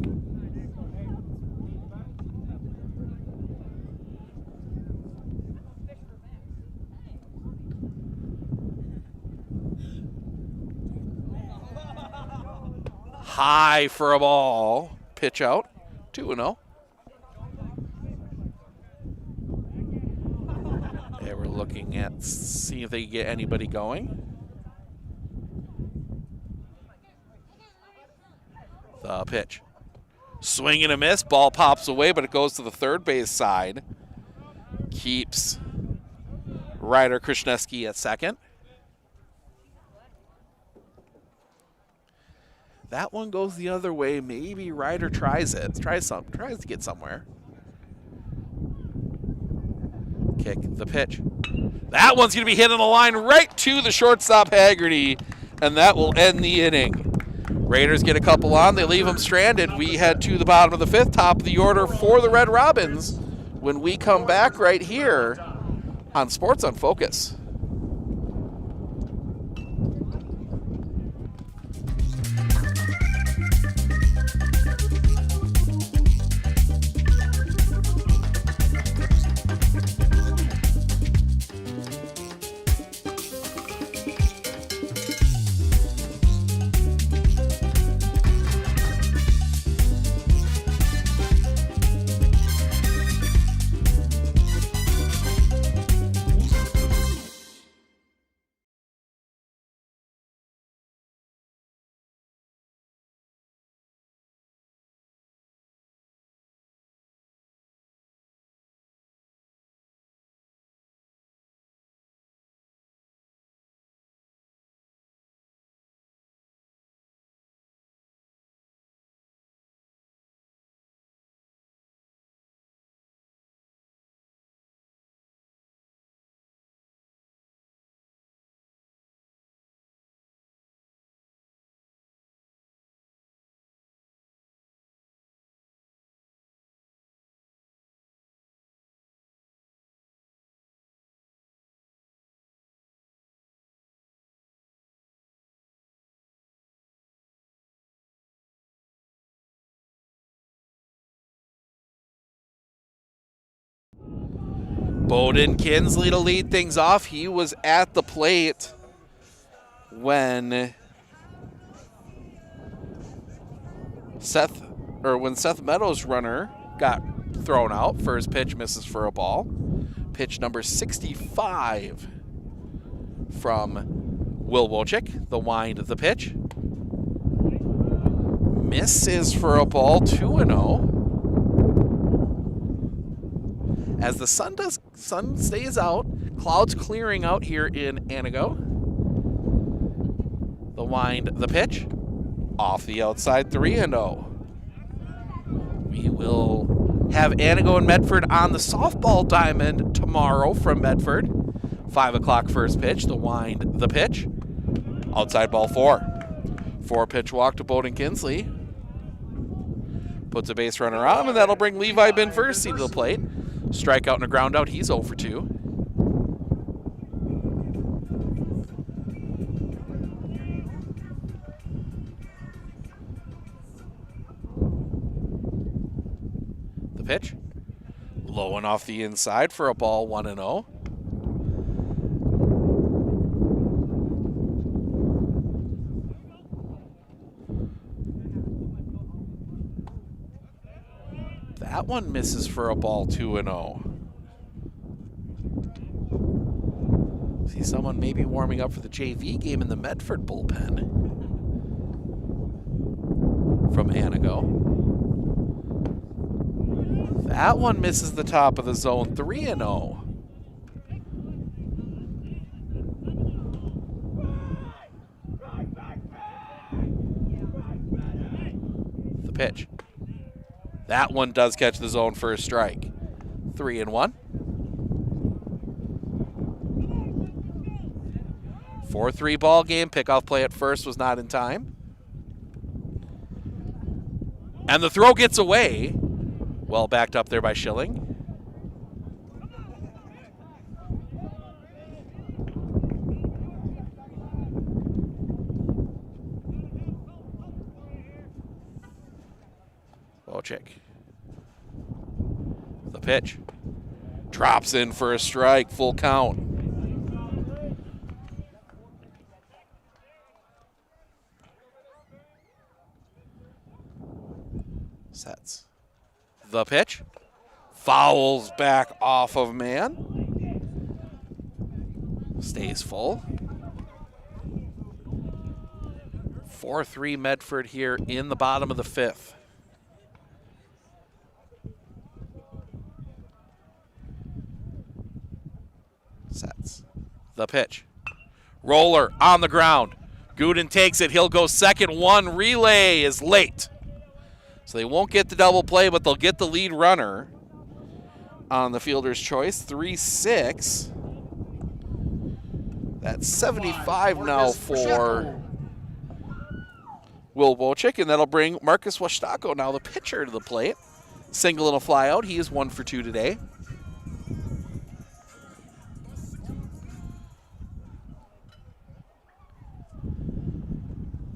High for a ball. Pitch out. 2-0. They were looking at seeing if they could get anybody going. The pitch. Swing and a miss. Ball pops away, but it goes to the third base side. Keeps Ryder Krishneski at second. That one goes the other way. Maybe Ryder tries it. Tries to get somewhere. Kick the pitch. That one's going to be hit on the line right to the shortstop Haggerty, and that will end the inning. Raiders get a couple on. They leave them stranded. We head to the bottom of the fifth, top of the order for the Red Robins when we come back right here on Sports on Focus. Bowden Kinsley to lead things off. He was at the plate when Seth Meadows' runner got thrown out. First pitch misses for a ball. Pitch number 65 from Will Wojcik. The wind of the pitch. Misses for a ball, 2-0. As the sun stays out, clouds clearing out here in Antigo. The wind, the pitch, off the outside, 3-0. We will have Antigo and Medford on the softball diamond tomorrow from Medford. 5 o'clock first pitch, the wind, the pitch, outside ball 4. 4-pitch walk to Bowden Kinsley. Puts a base runner on, and that'll bring Levi Benversi to the plate. Strikeout and a ground out. He's 0 for 2. The pitch. Low and off the inside for a ball, 1-0. That one misses for a ball, 2-0. See someone maybe warming up for the JV game in the Medford bullpen from Antigo. That one misses the top of the zone, 3-0. The pitch. That one does catch the zone for a strike. 3-1. 4-3 ball game. Pickoff play at first was not in time. And the throw gets away. Well backed up there by Schilling. Wojcik. The pitch. Drops in for a strike, full count. Sets. The pitch. Fouls back off of man. Stays full. 4-3 Medford here in the bottom of the 5th. Sets. The pitch. Roller on the ground. Gooden takes it. He'll go second. One relay is late. So they won't get the double play, but they'll get the lead runner on the fielder's choice. 3-6. That's 75 now for Will Wojcik, and that'll bring Marcus Washtaco, now the pitcher, to the plate. Single and a fly out. He is 1 for 2 today.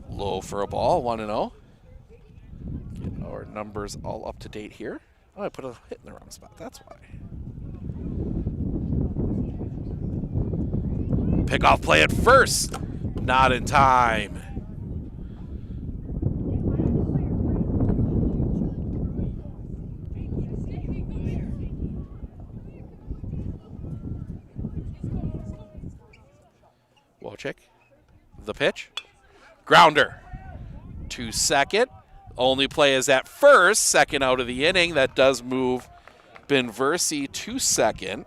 Low for a ball, 1-0. Get our numbers all up to date here. Oh, I put a hit in the wrong spot. That's why. Pickoff play at first. Not in time. Wojcik. The pitch. Grounder to second. Only play is at first. Second out of the inning. That does move Benversi to second.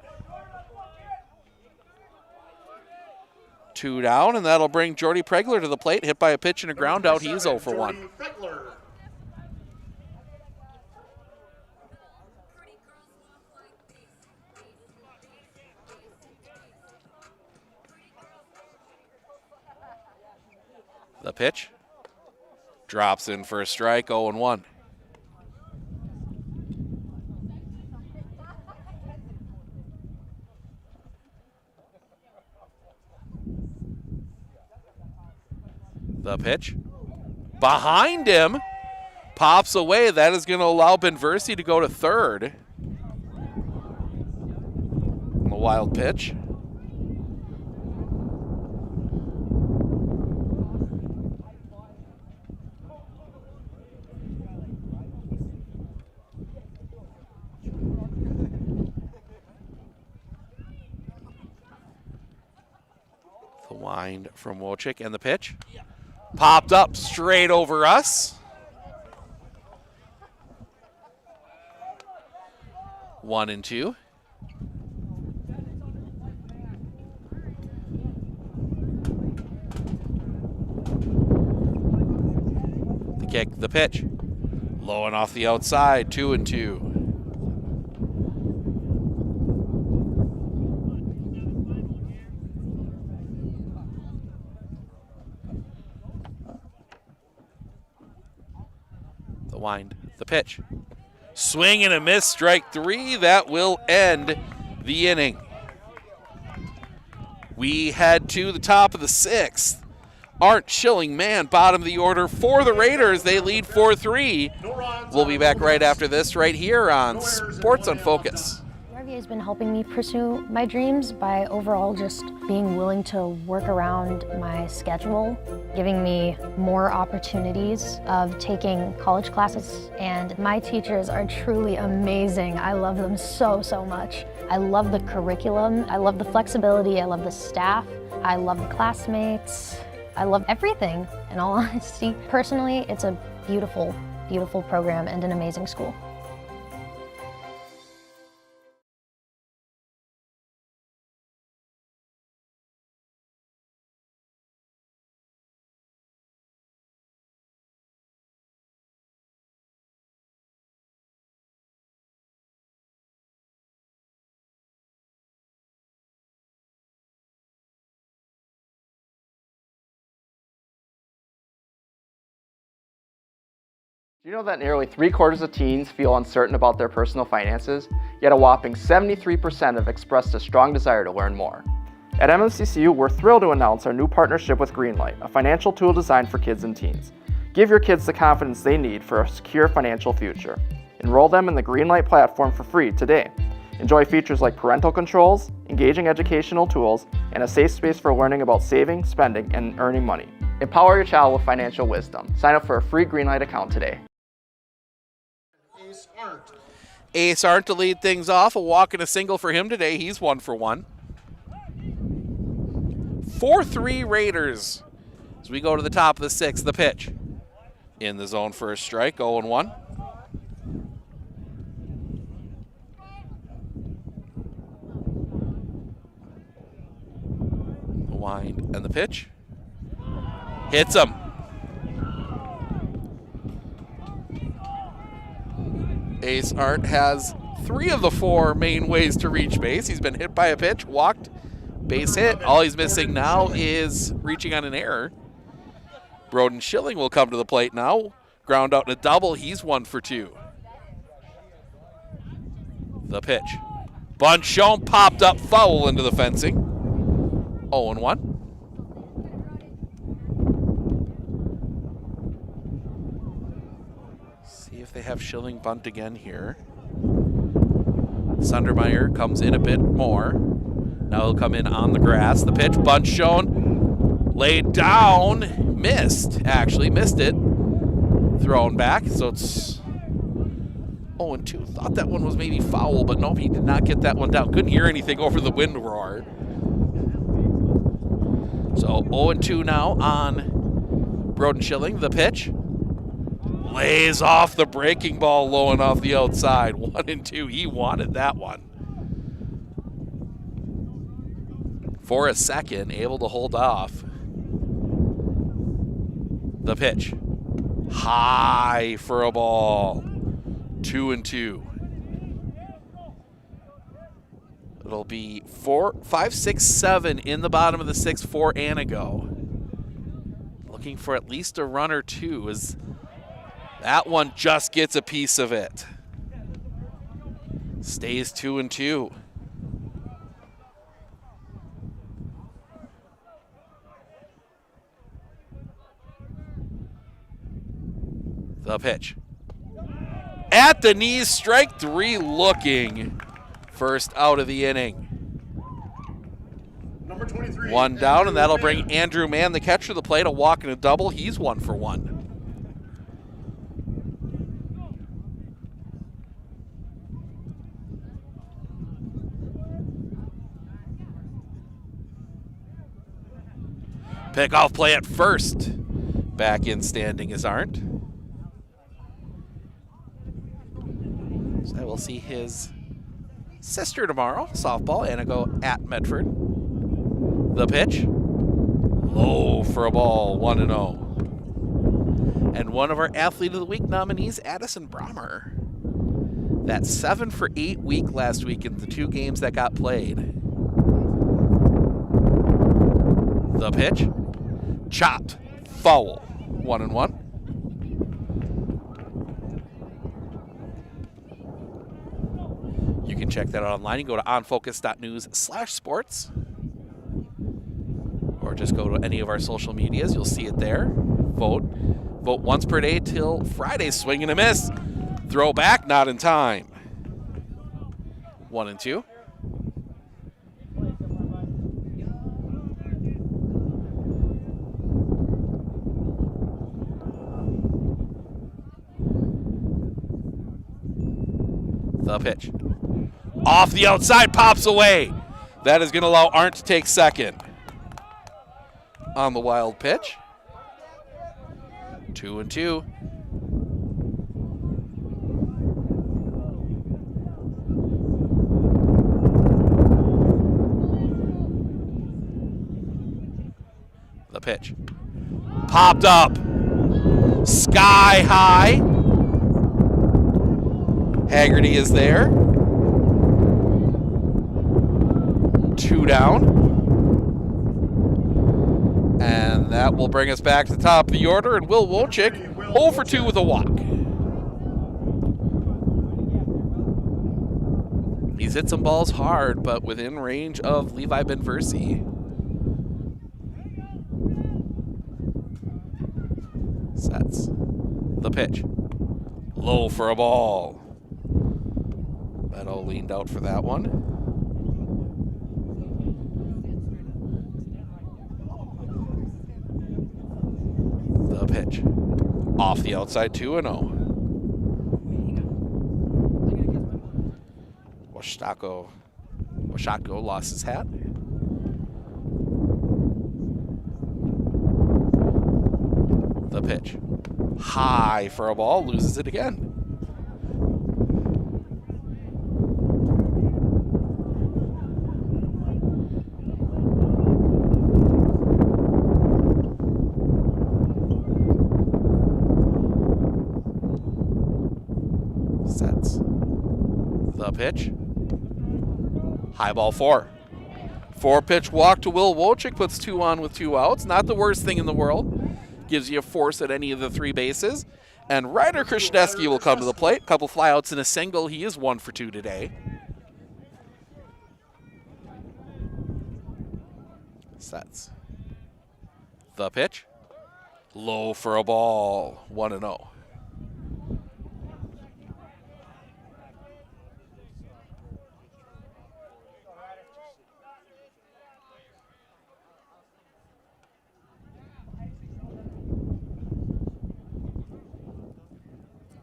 2 down, and that'll bring Jordy Pregler to the plate. Hit by a pitch and a ground out. He's 0 for 1. The pitch. Drops in for a strike, 0-1. The pitch. Behind him. Pops away. That is going to allow Benversi to go to third. The wild pitch. The wind from Wojcik, and the pitch. Popped up straight over us. 1-2. The kick, the pitch. Low and off the outside, 2-2. Wind, the pitch. Swing and a miss, strike 3. That will end the inning. We head to the top of the 6th. Arndt Schilling, man, bottom of the order for the Raiders. They lead 4-3. We'll be back right after this right here on Sports on Focus. RVA has been helping me pursue my dreams by overall just being willing to work around my schedule, giving me more opportunities of taking college classes, and my teachers are truly amazing. I love them so, so much. I love the curriculum, I love the flexibility, I love the staff, I love the classmates, I love everything, in all honesty. Personally, it's a beautiful, beautiful program and an amazing school. Do you know that nearly 3/4 of teens feel uncertain about their personal finances, yet a whopping 73% have expressed a strong desire to learn more? At MMCCU, we're thrilled to announce our new partnership with Greenlight, a financial tool designed for kids and teens. Give your kids the confidence they need for a secure financial future. Enroll them in the Greenlight platform for free today. Enjoy features like parental controls, engaging educational tools, and a safe space for learning about saving, spending, and earning money. Empower your child with financial wisdom. Sign up for a free Greenlight account today. Ace Arndt. Ace Arndt to lead things off. A walk and a single for him today. He's 1 for 1. 4-3 Raiders. As we go to the top of the 6th, the pitch. In the zone for a strike, 0-1. The wind and the pitch. Hits him. Ace Arndt has 3 of the 4 main ways to reach base. He's been hit by a pitch, walked, base hit. All he's missing now is reaching on an error. Broden Schilling will come to the plate now. Ground out in a double. He's 1 for 2. The pitch. Bunt shown, popped up, foul into the fencing. 0-1. See if they have Schilling bunt again here. Sundermeyer comes in a bit more. Now he'll come in on the grass. The pitch, bunt shown, laid down, missed it. Thrown back, so it's 0-2. Thought that one was maybe foul, but nope, he did not get that one down. Couldn't hear anything over the wind roar. So 0-2 now on Broden Schilling. The pitch lays off the breaking ball low enough the outside. 1-2. He wanted that one. For a second, able to hold off. The pitch. High for a ball. 2-2. It'll be 4, 5, 6, 7 in the bottom of the 6th for Antigo. Looking for at least a run or two as that one just gets a piece of it. Stays 2-2. The pitch. At the knees, strike 3 looking. First out of the inning. Number 23. 1 down, and that'll bring Andrew Mann, the catcher, to the plate. A walk and a double. He's 1 for 1. Pickoff play at first. Back in standing is Arndt. So we'll see his sister tomorrow, softball, Antigo at Medford. The pitch. Low for a ball, 1-0. And one of our Athlete of the Week nominees, Addison Brommer. That 7 for 8 week last week in the 2 games that got played. The pitch. Chopped. Foul. 1-1. You can check that out online. You can go to onfocus.news/sports. Or just go to any of our social medias. You'll see it there. Vote. Vote once per day till Friday. Swing and a miss. Throw back, not in time. 1-2. The pitch. Off the outside, pops away. That is going to allow Arndt to take second. On the wild pitch. 2-2. The pitch. Popped up. Sky high. Haggerty is there. 2 down. And that will bring us back to the top of the order. And Will Wojcik, 0 for 2 with a walk. He's hit some balls hard, but within range of Levi Benversi. Sets. The pitch. Low for a ball. Beto leaned out for that one. The pitch. Off the outside, 2-0. Washako lost his hat. The pitch. High for a ball, loses it again. Sets. The pitch. High ball 4. 4-pitch walk to Will Wojcik, puts 2 on with 2 outs. Not the worst thing in the world. Gives you a force at any of the 3 bases. And Ryder Krasniewski will come to the plate. Couple flyouts and a single. He is 1 for 2 today. Sets. The pitch. Low for a ball. 1-0.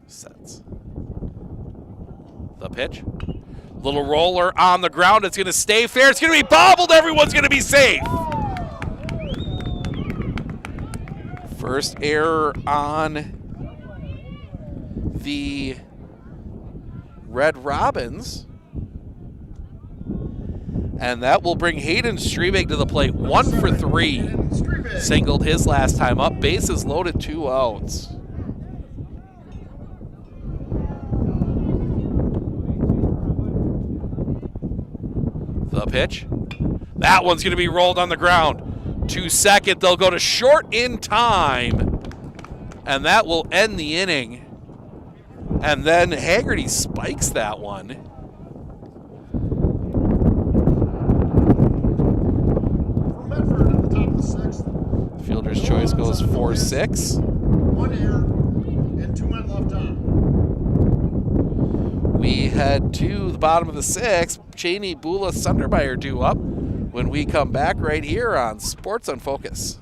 Sets. The pitch. Little roller on the ground. It's going to stay fair. It's going to be bobbled. Everyone's going to be safe. First error on the Red Robins. And that will bring Hayden Strebig to the plate. 1 for 3. Singled his last time up. Bases loaded, 2 outs. The pitch. That one's going to be rolled on the ground. 2 second. They'll go to short in time. And that will end the inning. And then Haggerty spikes that one. For Medford at the top of the 6th. Fielder's choice goes 4-6. 1 error and 2 men left on. We head to the bottom of the 6th. Cheney, Bula, Sundermeyer due up when we come back right here on Sports on Focus.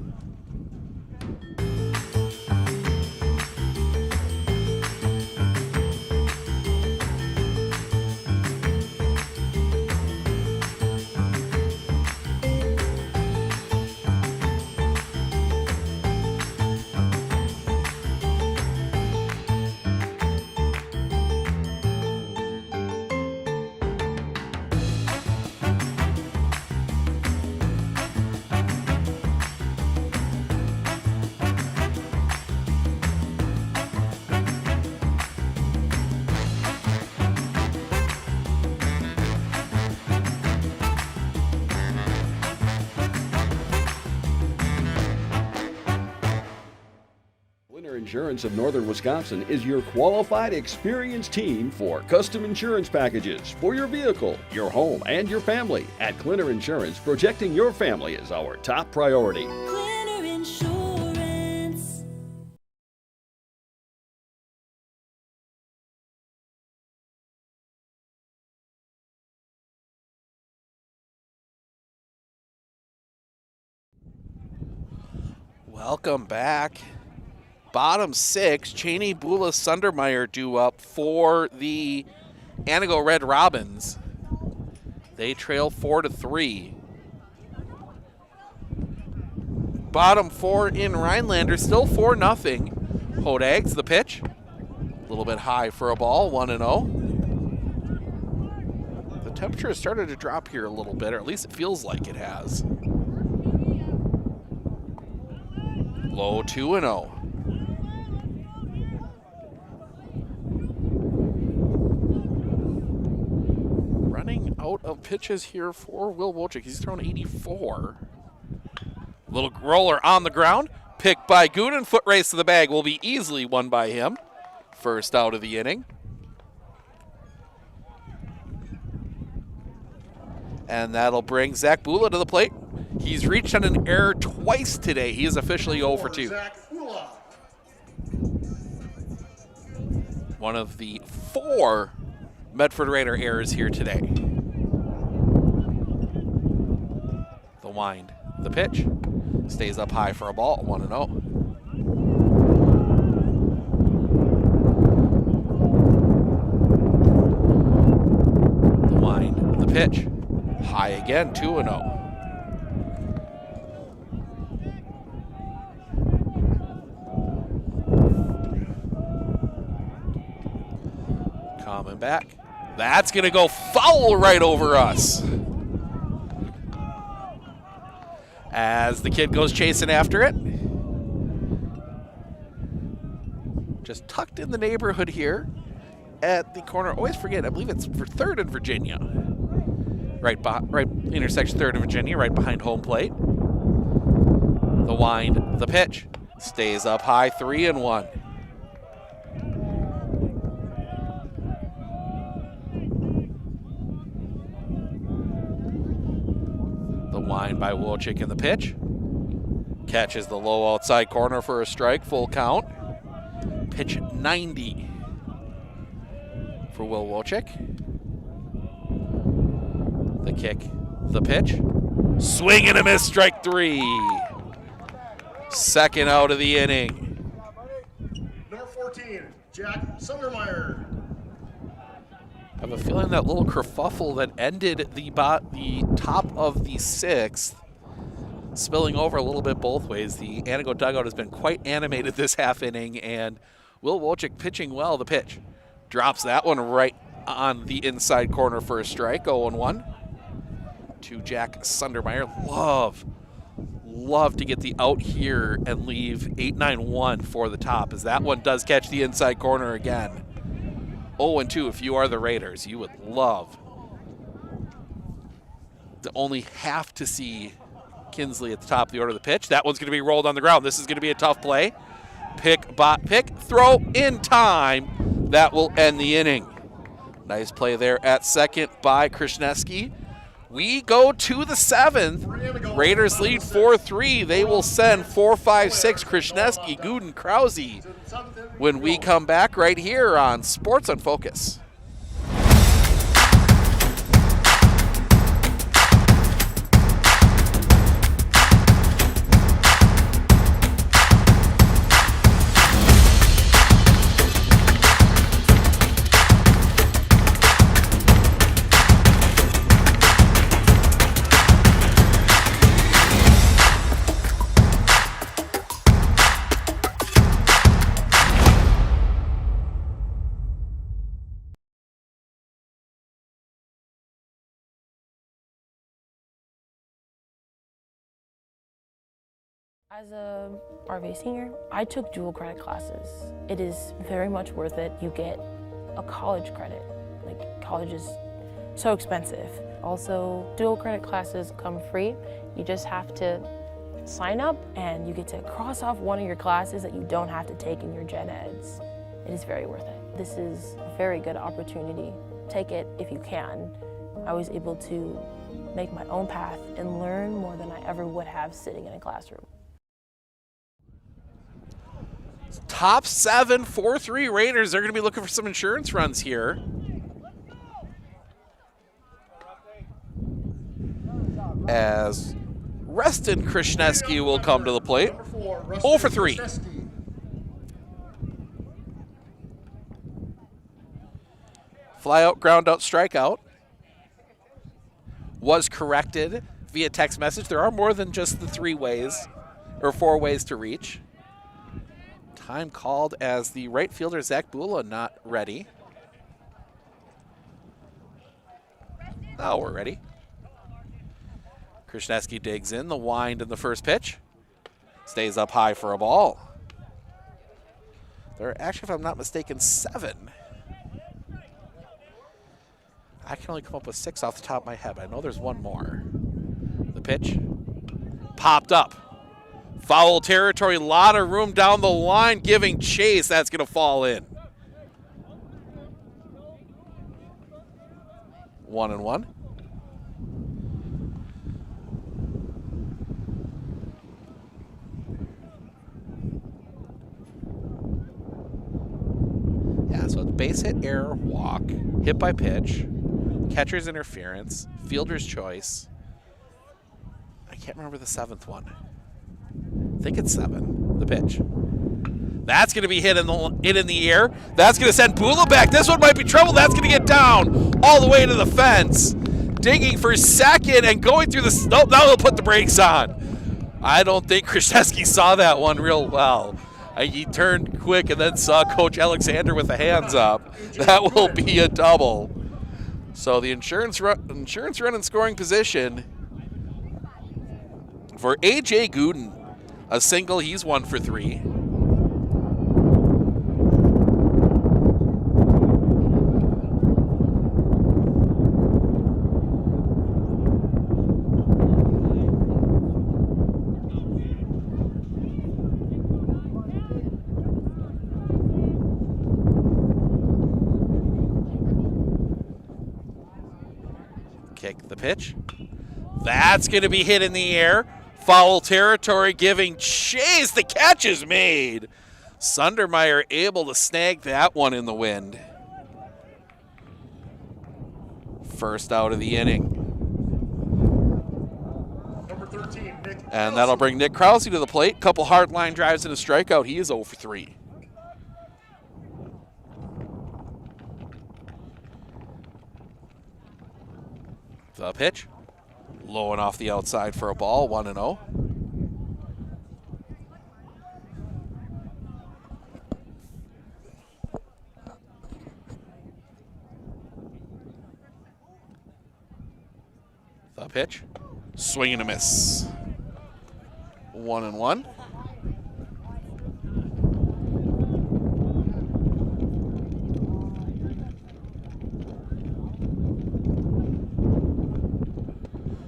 Insurance of Northern Wisconsin is your qualified, experienced team for custom insurance packages for your vehicle, your home, and your family. At Clinner Insurance, protecting your family is our top priority. Clinner Insurance. Welcome back. Bottom 6, Cheney, Bula, Sundermeyer due up for the Antigo Red Robins. They trail 4-3. Bottom 4 in Rhinelander, still 4-0. Hodags, the pitch. A little bit high for a ball, 1-0. The temperature has started to drop here a little bit, or at least it feels like it has. Low 2-0. Running out of pitches here for Will Wojcik. He's thrown 84. Little roller on the ground. Picked by Gooden. Foot race to the bag will be easily won by him. First out of the inning. And that'll bring Zach Bula to the plate. He's reached on an error twice today. He is officially 0 for 2. One of the 4 Medford Raider errors here today. The wind, the pitch, stays up high for a ball, 1-0. The pitch. High again, 2-0. Coming back. That's going to go foul right over us. As the kid goes chasing after it. Just tucked in the neighborhood here at the corner. Always forget, I believe it's for 3rd and Virginia. Right intersection 3rd and Virginia, right behind home plate. The wind, the pitch. Stays up high, 3-1. The wind by Wilczyk in the pitch. Catches the low outside corner for a strike, full count. Pitch 90 for Will Wilczyk. The kick, the pitch. Swing and a miss, strike 3. Second out of the inning. Number 14, Jack Sundermeyer. I have a feeling that little kerfuffle that ended the top of the 6th, spilling over a little bit both ways. The Antigo dugout has been quite animated this half inning, and Will Wilczyk pitching well. The pitch drops that one right on the inside corner for a strike, 0-1 to Jack Sundermeyer. Love to get the out here and leave 8-9-1 for the top, as that one does catch the inside corner again. 0-2 if you are the Raiders. You would love to only have to see Kinsley at the top of the order of the pitch. That one's going to be rolled on the ground. This is going to be a tough play. Pick, throw in time. That will end the inning. Nice play there at second by Krishneski. We go to the 7th. Raiders lead 4-3. They will send 4-5-6 Krishneski, Gooden, Krause when we come back right here on Sports on Focus. As a RV senior, I took dual credit classes. It is very much worth it. You get a college credit. Like, college is so expensive. Also, dual credit classes come free. You just have to sign up and you get to cross off one of your classes that you don't have to take in your gen eds. It is very worth it. This is a very good opportunity. Take it if you can. I was able to make my own path and learn more than I ever would have sitting in a classroom. Top 7, 4-3 Raiders. They're going to be looking for some insurance runs here. As Reston Krishneski will come to the plate. 0 for 3. Fly out, ground out, strikeout. Was corrected via text message. There are more than just the 3 ways or 4 ways to reach. Time called as the right fielder, Zach Bula, not ready. Now we're ready. Krishneski digs in, the wind in the first pitch. Stays up high for a ball. There are actually, if I'm not mistaken, 7. I can only come up with 6 off the top of my head, but I know there's one more. The pitch popped up. Foul territory, a lot of room down the line, giving chase. That's going to fall in. 1-1. Yeah, so it's base hit, error, walk, hit by pitch, catcher's interference, fielder's choice. I can't remember the 7th one. I think it's 7, the pitch. That's going to be hit in the air. That's going to send Bula back. This one might be trouble. That's going to get down all the way to the fence. digging for second and going through the, nope, now he'll put the brakes on. I don't think Krzyzewski saw that one real well. He turned quick and then saw Coach Alexander with the hands up. That will be a double. So the insurance run in scoring position for A.J. Gooden. A single, he's 1 for 3. Kick the pitch. That's going to be hit in the air. Foul territory giving chase. The catch is made. Sundermeyer able to snag that one in the wind. First out of the inning. Number 13, Nick. And that'll bring Nick Krause to the plate. Couple hard line drives and a strikeout. He is 0 for 3. The pitch. Low and off the outside for a ball, 1-0. The pitch. Swing and a miss. 1-1.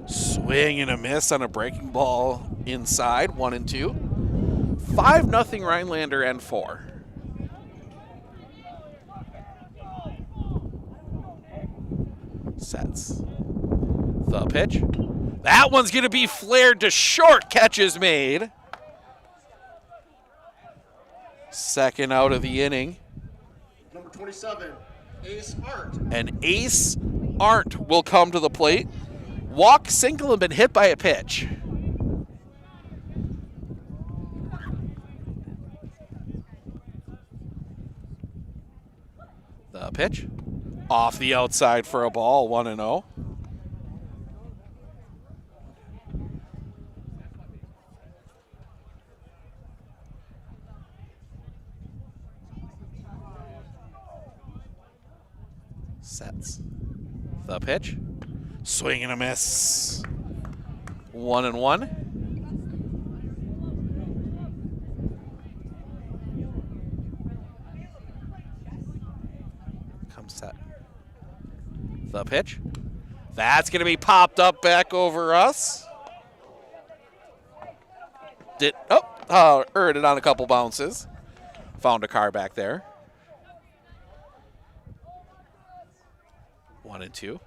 Swing and a miss on a breaking ball inside, 1-2. 5-0 Rhinelander and 4. Sets. The pitch. That one's going to be flared to short. Catch is made. Second out of the inning. Number 27, Ace Art. And Ace Art will come to the plate. Walk, single, and been hit by a pitch. The pitch. Off the outside for a ball, 1-0. Sets. The pitch. Swing and a miss. 1-1. Comes set. The pitch. That's going to be popped up back over us. Earned it on a couple bounces. Found a car back there. 1-2.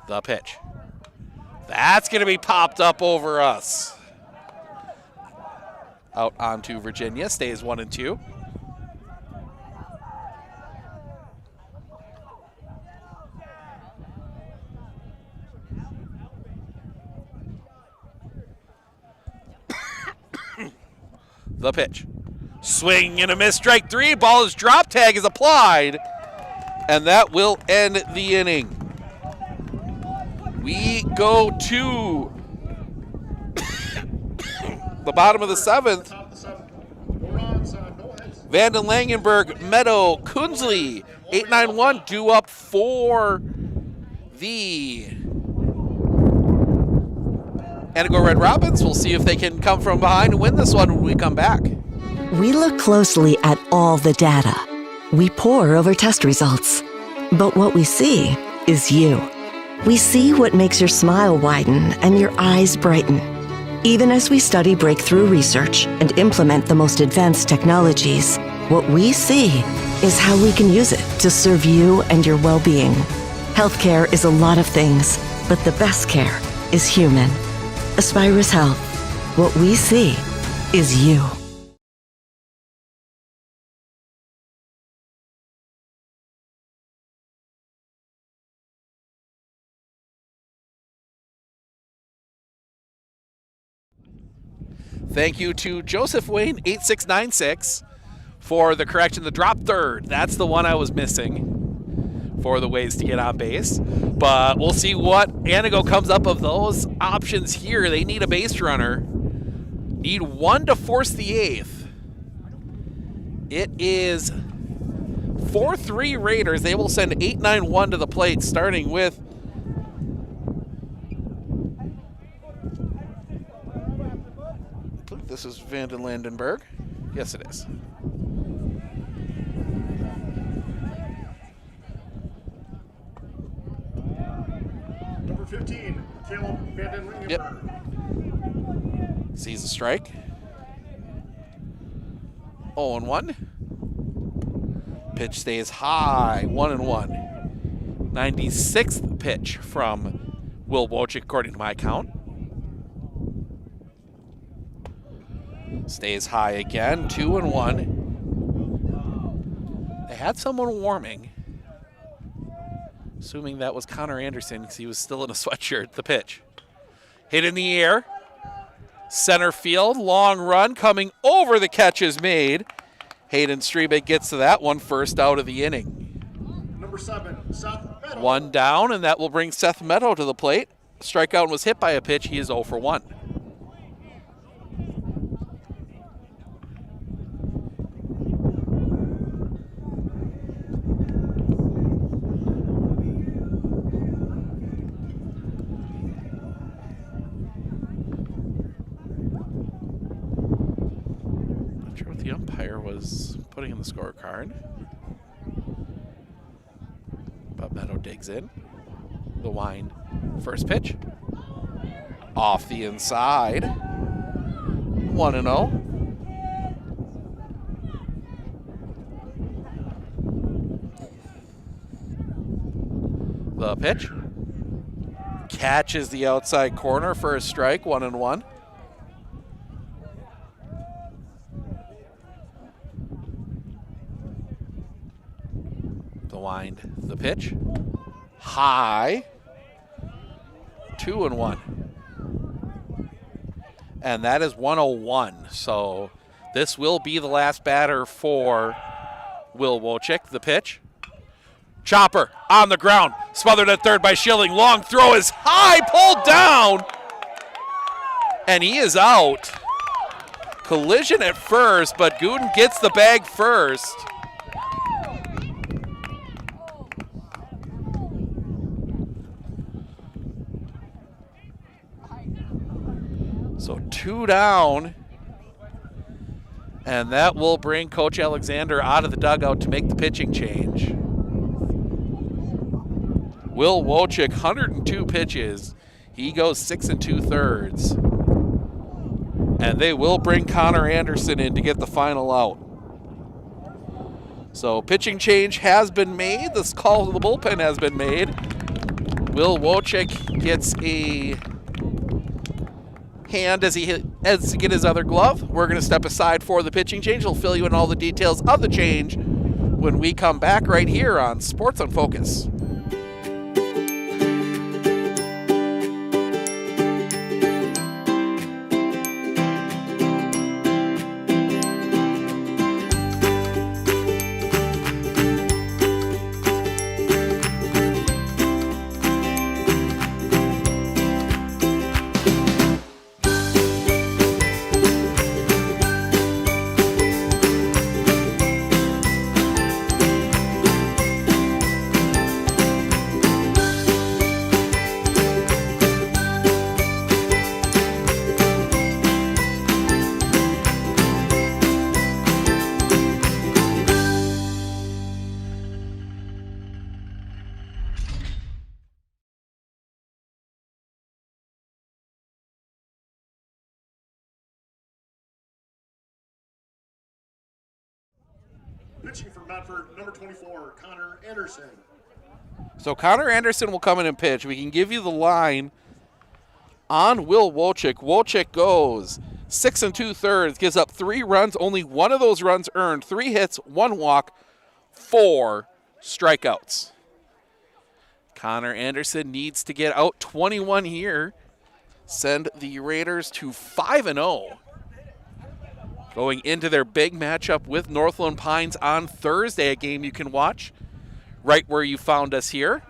The pitch. That's going to be popped up over us. Out onto Virginia. Stays 1-2. The pitch. Swing and a miss. Strike 3. Ball is dropped. Tag is applied. And that will end the inning. We go to the bottom of the 7th. Vanden Langenberg, Meadow, Kunzli, 8-9-1 due up for the Antigo Red Robins. We'll see if they can come from behind and win this one when we come back. We look closely at all the data. We pore over test results. But what we see is you. We see what makes your smile widen and your eyes brighten. Even as we study breakthrough research and implement the most advanced technologies, what we see is how we can use it to serve you and your well-being. Healthcare is a lot of things, but the best care is human. Aspirus Health. What we see is you. Thank you to Joseph Wayne, 8696, for the correction, the drop third. That's the one I was missing for the ways to get on base. But we'll see what Antigo comes up of those options here. They need a base runner. Need one to force the eighth. It is 4-3 Raiders. They will send 8-9-1 to the plate, starting with I believe this is Vanden Landenberg. Yes, it is. Number 15, Caleb Vanden Landenberg. Yep. Sees a strike. 0-1. Pitch stays high. 1-1. 96th pitch from Will Wojcik, according to my count. Stays high again. 2-1. They had someone warming. Assuming that was Connor Anderson because he was still in a sweatshirt. The pitch. Hit in the air. Center field. Long run coming over. The catch is made. Hayden Strebe gets to that one, first out of the inning. Number 7, Seth Meadow. One down, and that will bring Seth Meadow to the plate. Strikeout was hit by a pitch. He is 0 for 1. Not sure what the umpire was putting in the scorecard. But Meadow digs in. The wind. First pitch. Off the inside. 1-0. The pitch. Catches the outside corner for a strike. 1-1. The wind. The pitch. High. 2-1. And that is 101. So this will be the last batter for Will Wojcik. The pitch. Chopper on the ground. Smothered at third by Schilling. Long throw is high. Pulled down. And he is out. Collision at first, but Gooden gets the bag first. So 2 down, and that will bring Coach Alexander out of the dugout to make the pitching change. Will Wojcik, 102 pitches. He goes 6 2/3. And they will bring Connor Anderson in to get the final out. So pitching change has been made. This call to the bullpen has been made. Will Wojcik gets a hand as he heads to get his other glove. We're going to step aside for the pitching change. We'll fill you in all the details of the change when we come back right here on Sports on Focus. Pitching for Medford, number 24, Connor Anderson. So Connor Anderson will come in and pitch. We can give you the line on Will Wojcik. Wojcik goes 6 2/3, gives up 3 runs, only one of those runs earned, 3 hits, 1 walk, 4 strikeouts. Connor Anderson needs to get out 21 here. Send the Raiders to 5-0. going into their big matchup with Northland Pines on Thursday, a game you can watch right where you found us here.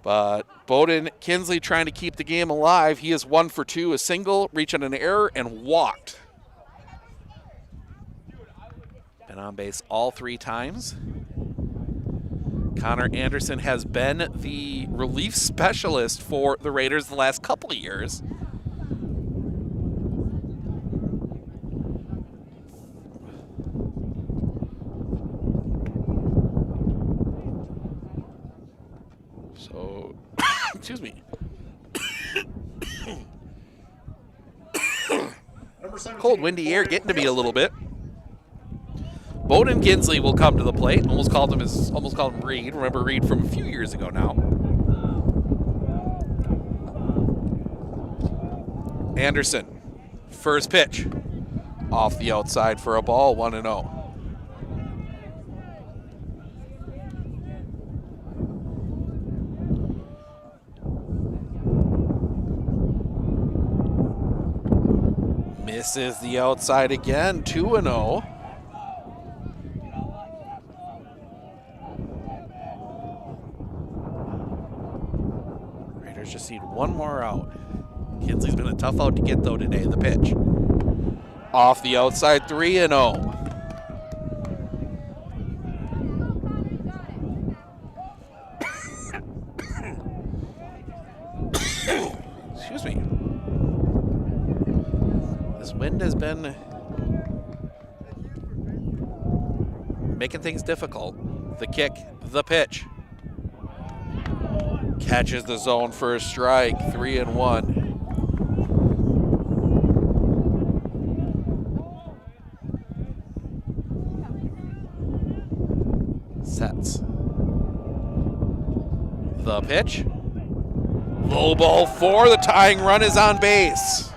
But Bowden Kinsley trying to keep the game alive. He is 1 for 2, a single, reach on an error, and walked. Been on base all 3 times. Connor Anderson has been the relief specialist for the Raiders the last couple of years. So, excuse me. Cold, windy air getting to me a little bit. Bowden Kinsley will come to the plate. Almost called him Reed. Remember Reed from a few years ago now. Anderson, first pitch. Off the outside for a ball, 1-0. Misses the outside again, 2-0. Raiders just need one more out. Kinsley's been a tough out to get though today. The pitch. Off the outside, 3-0. Excuse me. This wind has been making things difficult. The kick, the pitch. Catches the zone for a strike, 3-1. Sets. The pitch. Low ball 4, the tying run is on base.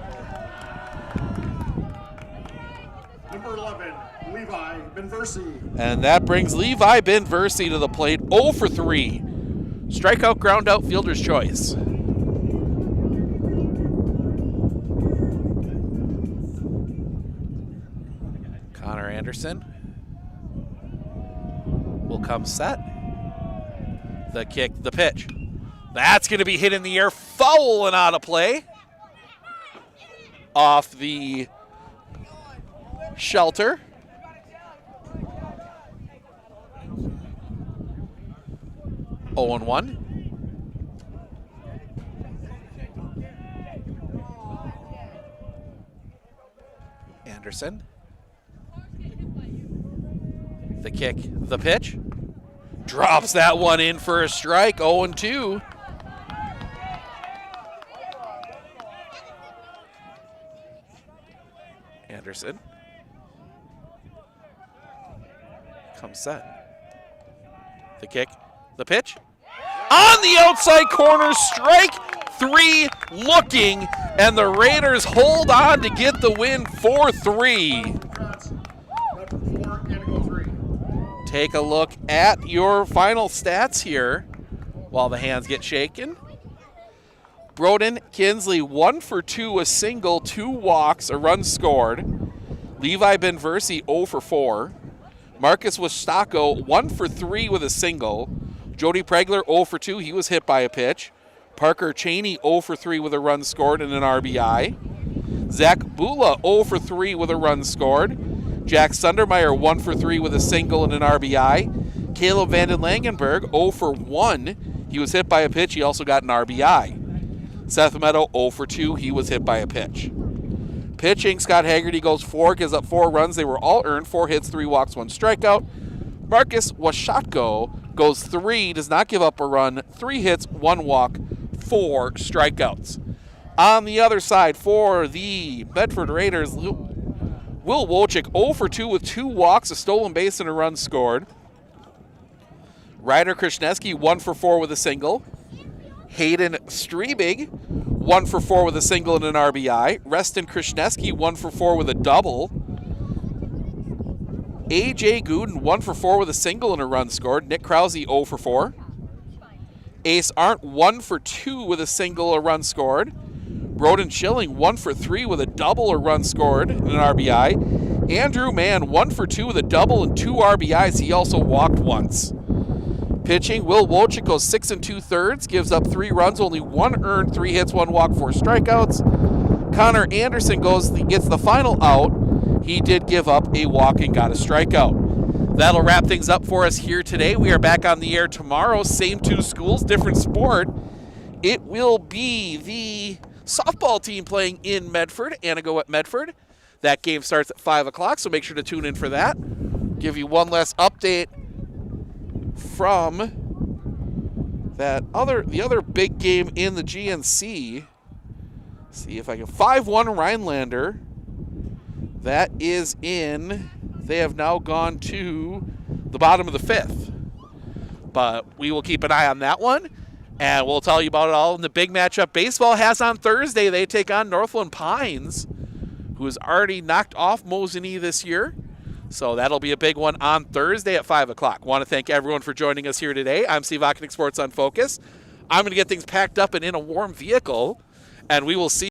Number 11, Levi Benversi. And that brings Levi Benversi to the plate, 0 for 3. Strikeout, ground out, fielder's choice. Connor Anderson will come set. The kick, the pitch. That's going to be hit in the air, foul and out of play. Off the shelter. 0-1. Anderson. The kick, the pitch. Drops that one in for a strike, 0-2. Anderson. Comes set. The kick, the pitch. On the outside corner, strike 3 looking, and the Raiders hold on to get the win 4-3. Take a look at your final stats here while the hands get shaken. Bowden Kinsley, 1 for 2, a single, 2 walks, a run scored. Levi Benversi, 0 for 4. Marcus Wistako, 1 for 3 with a single. Jody Pregler, 0 for 2. He was hit by a pitch. Parker Cheney, 0 for 3 with a run scored and an RBI. Zach Bula, 0 for 3 with a run scored. Jack Sundermeyer, 1 for 3 with a single and an RBI. Caleb Vanden Langenberg, 0 for 1. He was hit by a pitch. He also got an RBI. Seth Meadow, 0 for 2. He was hit by a pitch. Pitching, Scott Haggerty goes 4, gives up 4 runs. They were all earned. 4 hits, 3 walks, 1 strikeout. Marcus Washotko goes 3, does not give up a run. 3 hits, 1 walk, 4 strikeouts. On the other side for the Medford Raiders, Will Wojcik, 0 for 2 with 2 walks, a stolen base, and a run scored. Ryder Krishneski, 1 for 4 with a single. Hayden Strebig, 1 for 4 with a single and an RBI. Reston Krishneski, 1 for 4 with a double. AJ Gooden, 1 for 4 with a single and a run scored. Nick Krause, 0 for 4. Ace Arndt, 1 for 2 with a single, a run scored. Broden Schilling 1 for 3 with a double or run scored and an RBI. Andrew Mann 1 for 2 with a double and 2 RBIs. He also walked once. Pitching, Will Wojcik goes 6 2/3, gives up 3 runs, only 1 earned, 3 hits, 1 walk, 4 strikeouts. Connor Anderson gets the final out. He did give up a walk and got a strikeout. That'll wrap things up for us here today. We are back on the air tomorrow. Same 2 schools, different sport. It will be the softball team playing in Medford, Antigo at Medford. That game starts at 5 o'clock, so make sure to tune in for that. Give you one last update from the other big game in the GNC. See if I can. 5-1 Rhinelander. That is in. They have now gone to the bottom of the 5th. But we will keep an eye on that one, and we'll tell you about it all in the big matchup baseball has on Thursday. They take on Northland Pines, who has already knocked off Mosinee this year. So that'll be a big one on Thursday at 5 o'clock. Want to thank everyone for joining us here today. I'm Steve Ocknick, Sports on Focus. I'm going to get things packed up and in a warm vehicle, and we will see